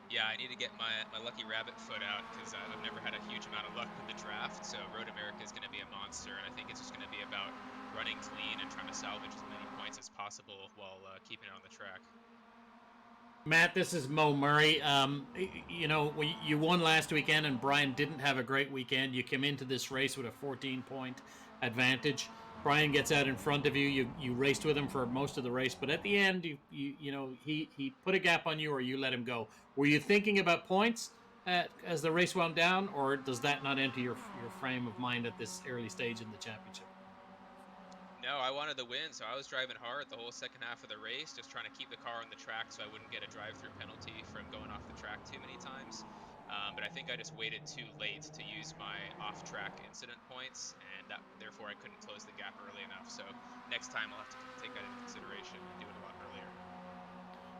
Yeah, I need to get my lucky rabbit foot out because I've never had a huge amount of luck with the draft. So Road America is going to be a monster, and I think it's just going to be about running clean and trying to salvage as many points as possible while keeping it on the track. Matt, this is Mo Murray. You know, you won last weekend, and Brian didn't have a great weekend. You came into this race with a 14-point advantage. Brian gets out in front of you. You raced with him for most of the race, but at the end, you know, he put a gap on you, or you let him go. Were you thinking about points as the race wound down, or does that not enter your frame of mind at this early stage in the championship? No, I wanted the win, so I was driving hard the whole second half of the race, just trying to keep the car on the track so I wouldn't get a drive-through penalty from going off the track too many times. But I think I just waited too late to use my off-track incident points, and therefore I couldn't close the gap early enough. So next time I'll have to take that into consideration and do it a lot earlier.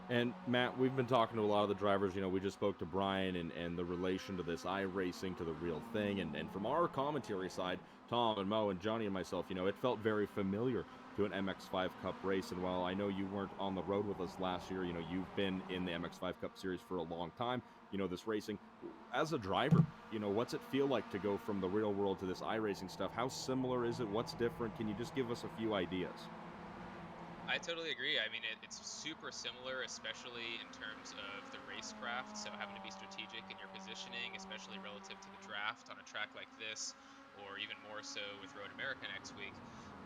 And Matt, we've been talking to a lot of the drivers. You know, we just spoke to Brian and the relation to this iRacing to the real thing. And from our commentary side, Tom and Mo and Johnny and myself, you know, it felt very familiar to an MX-5 Cup race. And while I know you weren't on the road with us last year, you know, you've been in the MX-5 Cup series for a long time. You know, this racing. As a driver, you know, what's it feel like to go from the real world to this iRacing stuff? How similar is it? What's different? Can you just give us a few ideas? I totally agree. I mean, it's super similar, especially in terms of the racecraft. So having to be strategic in your positioning, especially relative to the draft on a track like this, or even more so with Road America next week.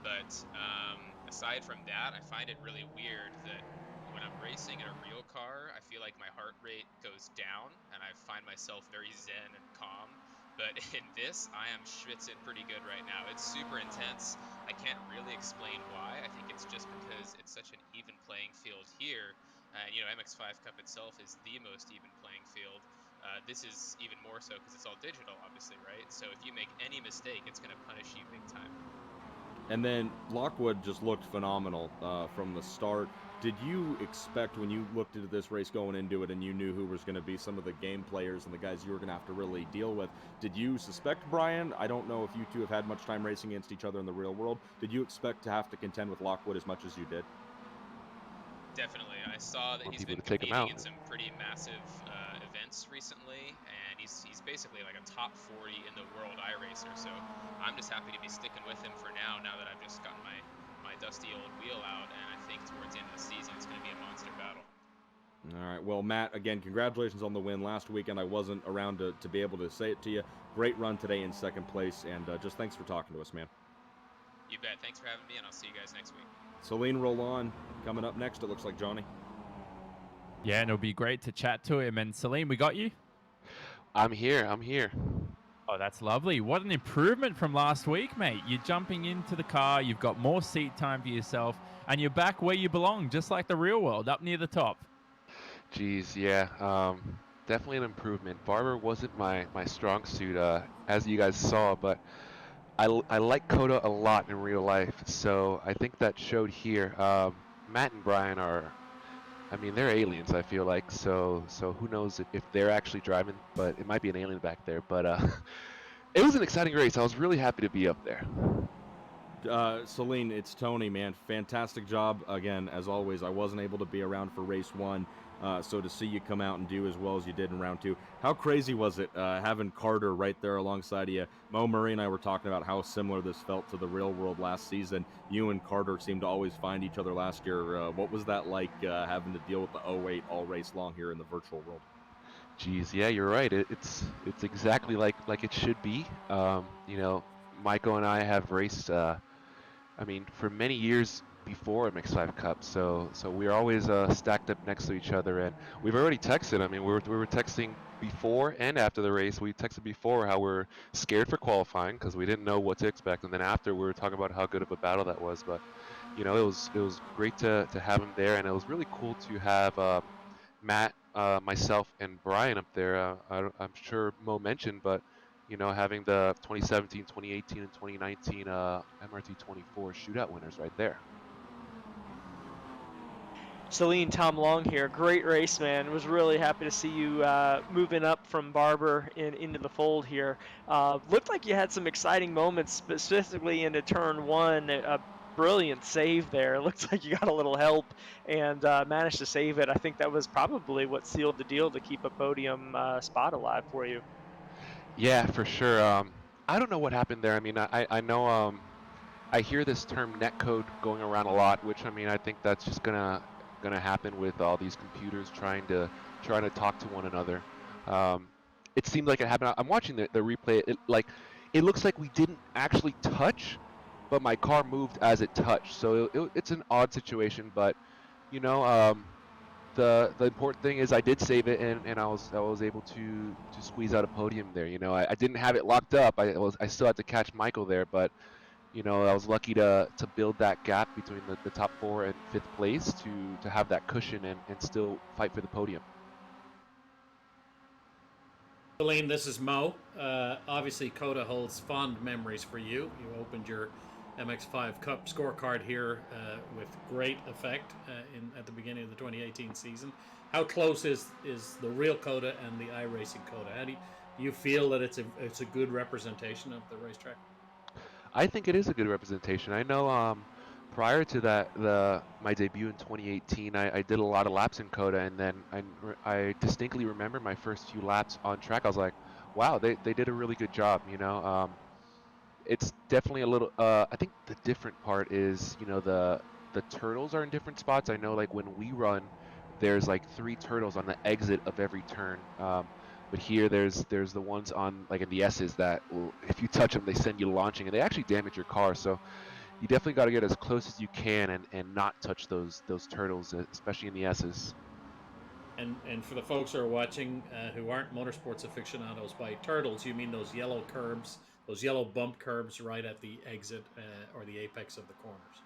But aside from that, I find it really weird that when I'm racing in a real car, I feel like my heart rate goes down, and I find myself very zen and calm. But in this, I am schwitzing pretty good right now. It's super intense. I can't really explain why. I think it's just because it's such an even playing field here. And, you know, MX-5 Cup itself is the most even playing field. This is even more so because it's all digital, obviously, right? So if you make any mistake, it's going to punish you big time. And then Lockwood just looked phenomenal from the start. Did you expect, when you looked into this race going into it and you knew who was going to be some of the game players and the guys you were going to have to really deal with, did you suspect Brian? I don't know if you two have had much time racing against each other in the real world. Did you expect to have to contend with Lockwood as much as you did? Definitely. I saw that he's been competing in some pretty massive events recently, and he's basically like a top 40 in the world iRacer. So I'm just happy to be sticking with him for now that I've just gotten my dusty old wheel out, and I think towards the end of the season it's going to be a monster battle. All right. Well, Matt, again, congratulations on the win. Last weekend I wasn't around to be able to say it to you. Great run today in second place, and just thanks for talking to us, man. You bet. Thanks for having me, and I'll see you guys next week. Celine Roland coming up next, it looks like, Johnny. Yeah, and it'll be great to chat to him. And Celine, we got you? I'm here. Oh, that's lovely. What an improvement from last week, mate. You're jumping into the car, you've got more seat time for yourself, and you're back where you belong, just like the real world, up near the top. Geez, yeah, definitely an improvement. Barber wasn't my strong suit, as you guys saw, but I like COTA a lot in real life, so I think that showed here. Matt and Brian they're aliens, I feel like, so who knows if they're actually driving, but it might be an alien back there. But it was an exciting race. I was really happy to be up there. Celine, it's Tony, man. Fantastic job. Again, as always, I wasn't able to be around for race 1, so to see you come out and do as well as you did in round 2, how crazy was it having Carter right there alongside of you? Mo Murray and I were talking about how similar this felt to the real world last season. You and Carter seemed to always find each other last year. What was that like having to deal with the 08 all race long here in the virtual world? Geez, yeah, you're right. It's exactly like it should be. Michael and I have raced, for many years before MX5 Cup, so we're always stacked up next to each other, and we've already texted. We were texting before and after the race. We texted before how we're scared for qualifying because we didn't know what to expect, and then after we were talking about how good of a battle that was. But it was great to have him there, and it was really cool to have Matt, myself, and Brian up there. I'm sure Mo mentioned, but having the 2017, 2018, and 2019 MRT24 shootout winners right there. Celine, Tom Long here. Great race, man. Was really happy to see you moving up from Barber into the fold here. Looked like you had some exciting moments, specifically into turn 1. A brilliant save there. Looks like you got a little help and managed to save it. I think that was probably what sealed the deal to keep a podium spot alive for you. Yeah, for sure. I don't know what happened there. I know I hear this term netcode going around a lot, which I think that's just gonna happen with all these computers trying to talk to one another. It seemed like it happened. I'm watching the replay. It looks like we didn't actually touch, but my car moved as it touched. So it's an odd situation, but the important thing is I did save it, and I was able to squeeze out a podium there. I didn't have it locked up. I still had to catch Michael there, but I was lucky to build that gap between the top 4 and 5th place to have that cushion and still fight for the podium. Celine, this is Mo. Obviously, COTA holds fond memories for you. You opened your MX5 Cup scorecard here with great effect at the beginning of the 2018 season. How close is the real COTA and the iRacing COTA? How do you feel that it's a good representation of the racetrack? I think it is a good representation. I know prior to that, my debut in 2018, I did a lot of laps in COTA, and then I distinctly remember my first few laps on track. I was like, wow, they did a really good job. It's definitely a little. I think the different part is the turtles are in different spots. I know like when we run, there's like 3 turtles on the exit of every turn. But here, there's the ones on like in the S's that if you touch them, they send you launching, and they actually damage your car. So you definitely got to get as close as you can and not touch those turtles, especially in the S's. And for the folks who are watching who aren't motorsports aficionados, by turtles you mean those yellow curbs, those yellow bump curbs right at the exit or the apex of the corners.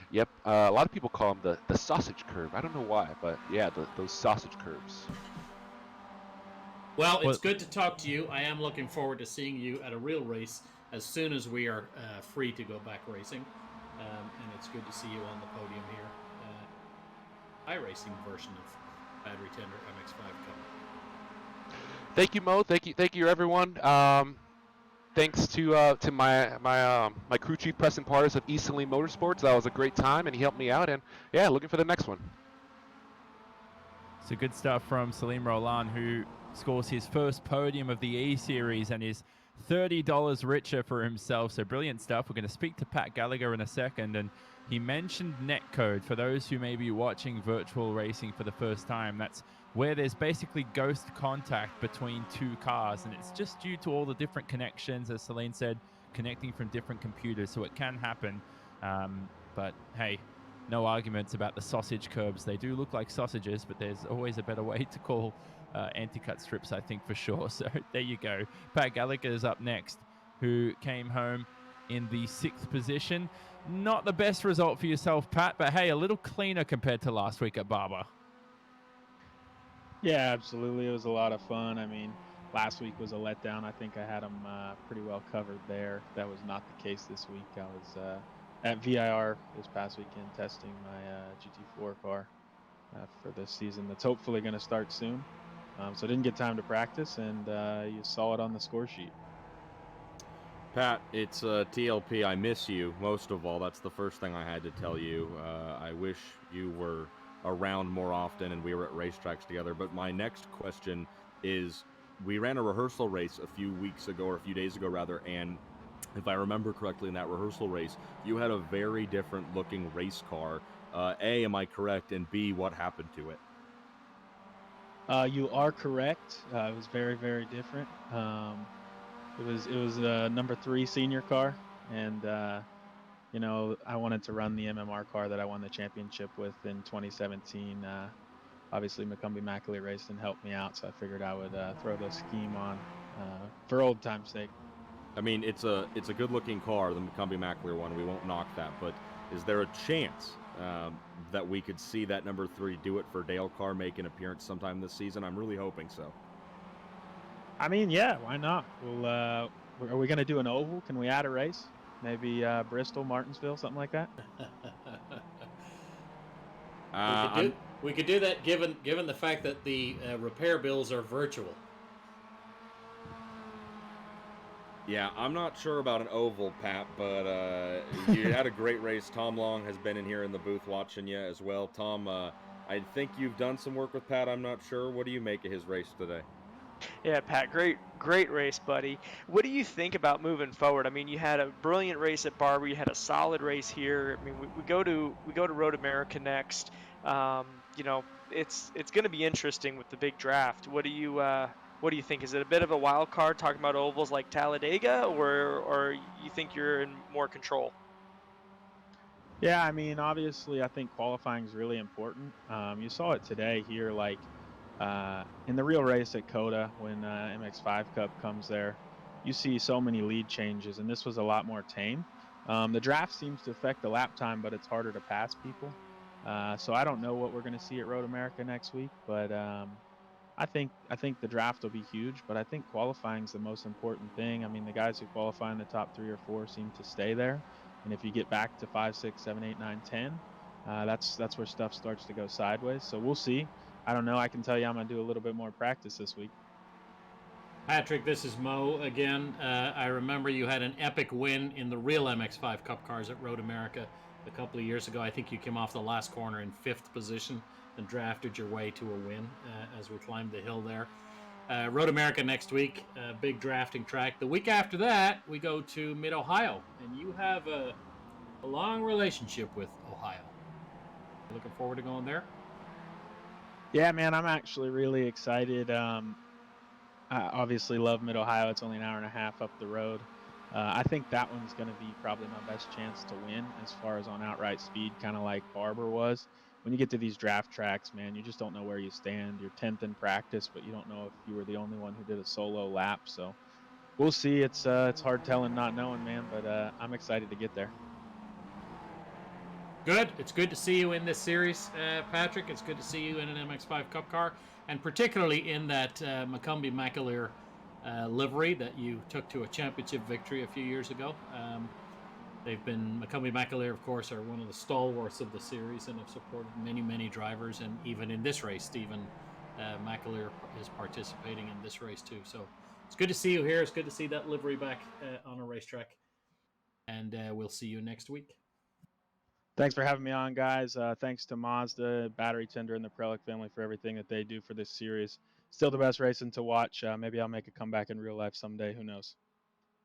Yep, a lot of people call them the sausage curb. I don't know why, but yeah, those sausage curbs. Well, it's good to talk to you. I am looking forward to seeing you at a real race as soon as we are free to go back racing. And it's good to see you on the podium here. iRacing version of Battery Tender MX5 Cup. Thank you, Mo. Thank you, everyone. Thanks to my crew chief, Preston Parters of Celine Motorsports. That was a great time, and he helped me out. And yeah, looking for the next one. So good stuff from Celine Roland, who scores his first podium of the eSeries and is $30 richer for himself. So brilliant stuff. We're going to speak to Pat Gallagher in a second, and he mentioned netcode. For those who may be watching virtual racing for the first time, that's where there's basically ghost contact between two cars, and it's just due to all the different connections, as Celine said, connecting from different computers, so it can happen. But hey, no arguments about the sausage curbs. They do look like sausages, but there's always a better way to call anti-cut strips, I think, for sure. So there you go. Pat Gallagher is up next, who came home in the 6th position. Not the best result for yourself, Pat, but hey, a little cleaner compared to last week at Barber. Yeah, absolutely. It was a lot of fun. I mean, last week was a letdown. I think I had them pretty well covered there. That was not the case this week. I was at VIR this past weekend testing my GT4 car for this season that's hopefully going to start soon. So I didn't get time to practice, and you saw it on the score sheet. Pat, it's TLP. I miss you most of all. That's the first thing I had to tell you. I wish you were around more often and we were at racetracks together. But my next question is, we ran a rehearsal race a few weeks ago, or a few days ago rather, and if I remember correctly, in that rehearsal race, you had a very different looking race car. A, am I correct? And B, what happened to it? You are correct. It was very, very different. It was a number 3 senior car, and you know, I wanted to run the MMR car that I won the championship with in 2017. Obviously, McCumbee McAleer raced and helped me out, so I figured I would throw the scheme on for old time's sake. I mean, it's a good-looking car, the McCumbee McAleer one. We won't knock that, but is there a chance that we could see that number 3 do it for Dale car make an appearance sometime this season? I'm really hoping so. I mean, yeah, why not? We'll, are we going to do an oval? Can we add a race? Maybe Bristol, Martinsville, something like that? We could do that given the fact that the repair bills are virtual. Yeah, I'm not sure about an oval, Pat, but you had a great race. Tom Long has been in here in the booth watching you as well. Tom, I think you've done some work with Pat. I'm not sure. What do you make of his race today? Yeah, Pat, great race, buddy. What do you think about moving forward? I mean, you had a brilliant race at Barber. You had a solid race here. I mean, we go to Road America next. You know, it's going to be interesting with the big draft. What do you think? Is it a bit of a wild card talking about ovals like Talladega, or you think you're in more control? Yeah, I mean, obviously, I think qualifying is really important. You saw it today here, like in the real race at COTA when MX5 Cup comes there. You see so many lead changes, and this was a lot more tame. The draft seems to affect the lap time, but it's harder to pass people. So I don't know what we're going to see at Road America next week, but I think the draft will be huge. But I think qualifying is the most important thing. I mean, the guys who qualify in the top 3 or 4 seem to stay there, and if you get back to 5, 6, 7, 8, 9, 10, that's where stuff starts to go sideways. So we'll see. I don't know. I can tell you I'm going to do a little bit more practice this week. Patrick, this is Mo again. I remember you had an epic win in the real MX5 Cup cars at Road America a couple of years ago. I think you came off the last corner in 5th position and drafted your way to a win as we climbed the hill there. Road America next week, big drafting track. The week after that, we go to Mid-Ohio, and you have a long relationship with Ohio. Looking forward to going there? Yeah, man, I'm actually really excited. I obviously love Mid-Ohio. It's only an hour and a half up the road. I think that one's going to be probably my best chance to win as far as on outright speed, kind of like Barber was. When you get to these draft tracks, man, you just don't know where you stand. You're 10th in practice, but you don't know if you were the only one who did a solo lap. So we'll see. It's hard telling, not knowing, man, but I'm excited to get there. Good. It's good to see you in this series, Patrick. It's good to see you in an MX5 Cup car, and particularly in that McCumbee McAleer livery that you took to a championship victory a few years ago. McCumbee McAleer, of course, are one of the stalwarts of the series and have supported many, many drivers. And even in this race, Stephen McAleer is participating in this race too. So it's good to see you here. It's good to see that livery back on a racetrack. And we'll see you next week. Thanks for having me on, guys. Thanks to Mazda, Battery Tender, and the Prelic family for everything that they do for this series. Still the best racing to watch. Maybe I'll make a comeback in real life someday. Who knows?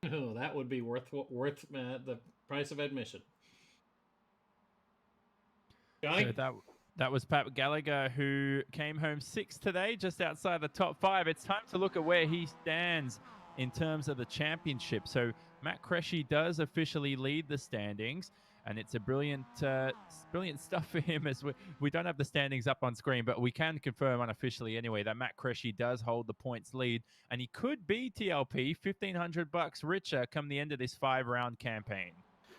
Oh, that would be worth the price of admission. Johnny? So that was Pat Gallagher, who came home 6th today, just outside the top 5. It's time to look at where he stands in terms of the championship. So Matt Cressy does officially lead the standings, and it's a brilliant stuff for him. As we don't have the standings up on screen, but we can confirm unofficially anyway that Matt Cressy does hold the points lead, and he could be TLP $1,500 richer come the end of this 5-round campaign.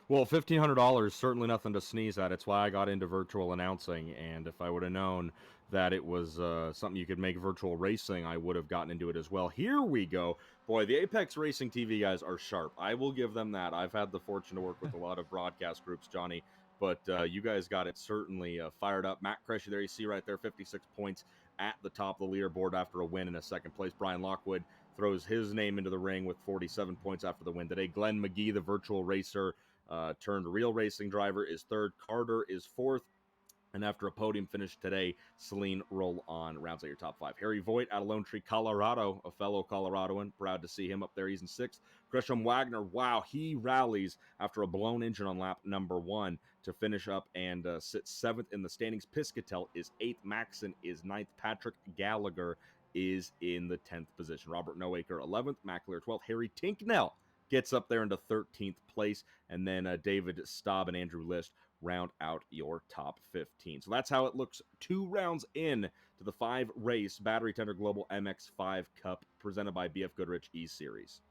Well, $1,500 certainly nothing to sneeze at. It's why I got into virtual announcing, and if I would have known that it was something you could make virtual racing, I would have gotten into it as well. Here we go. Boy, the Apex Racing TV guys are sharp. I will give them that. I've had the fortune to work with a lot of broadcast groups, Johnny, but you guys got it certainly fired up. Matt Cressy there, you see right there, 56 points at the top of the leaderboard after a win in a second place. Brian Lockwood throws his name into the ring with 47 points after the win today. Glenn McGee, the virtual racer, turned real racing driver, is third. Carter is fourth. And after a podium finish today, Celine roll on rounds out your top 5. Harry Voigt out of Lone Tree, Colorado, a fellow Coloradoan. Proud to see him up there. He's in 6th. Gresham Wagner, wow, he rallies after a blown engine on lap number 1 to finish up and sit 7th in the standings. Piscatel is 8th. Maxon is 9th. Patrick Gallagher is in the 10th position. Robert Noaker, 11th. Mackler, 12th. Harry Tinknell gets up there into 13th place. And then David Staub and Andrew List round out your top 15. So that's how it looks 2 rounds in to the 5-race Battery Tender Global MX5 Cup presented by BF Goodrich eSeries.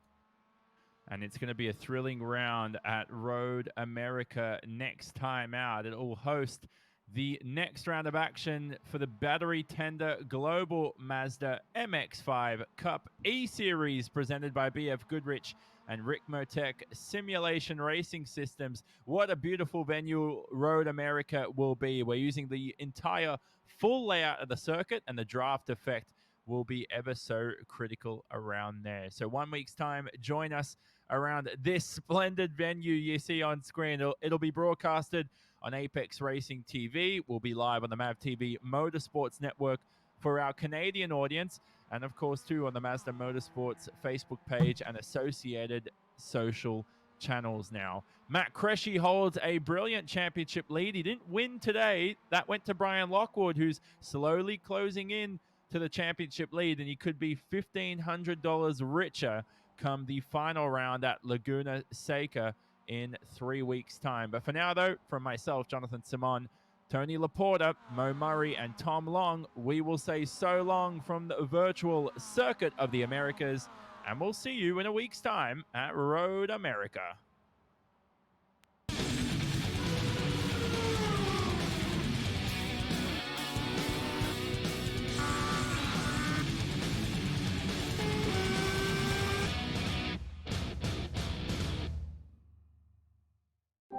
And it's going to be a thrilling round at Road America next time out. It will host the next round of action for the Battery Tender Global Mazda MX5 Cup eSeries presented by BF Goodrich and Rick Motec Simulation Racing Systems. What a beautiful venue Road America will be. We're using the entire full layout of the circuit, and the draft effect will be ever so critical around there. So 1 week's time, join us around this splendid venue you see on screen. It'll be broadcasted on Apex Racing TV. We'll be live on the MAV TV Motorsports Network for our Canadian audience, and of course too on the Mazda Motorsports Facebook page and associated social channels now. Matt Cressy holds a brilliant championship lead. He didn't win today. That went to Brian Lockwood, who's slowly closing in to the championship lead, and he could be $1,500 richer come the final round at Laguna Seca in 3 weeks' time. But for now, though, from myself, Jonathan Simon, Tony Laporta, Mo Murray, and Tom Long, we will say so long from the virtual Circuit of the Americas, and we'll see you in a week's time at Road America.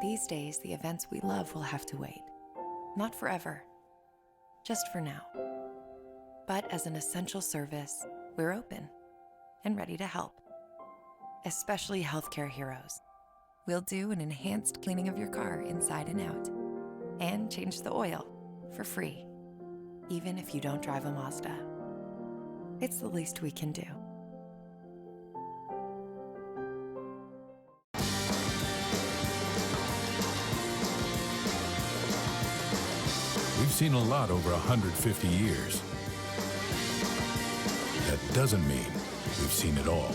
These days, the events we love will have to wait. Not forever, just for now. But as an essential service, we're open and ready to help, especially healthcare heroes. We'll do an enhanced cleaning of your car inside and out, and change the oil for free, even if you don't drive a Mazda. It's the least we can do. We've seen a lot over 150 years. That doesn't mean we've seen it all.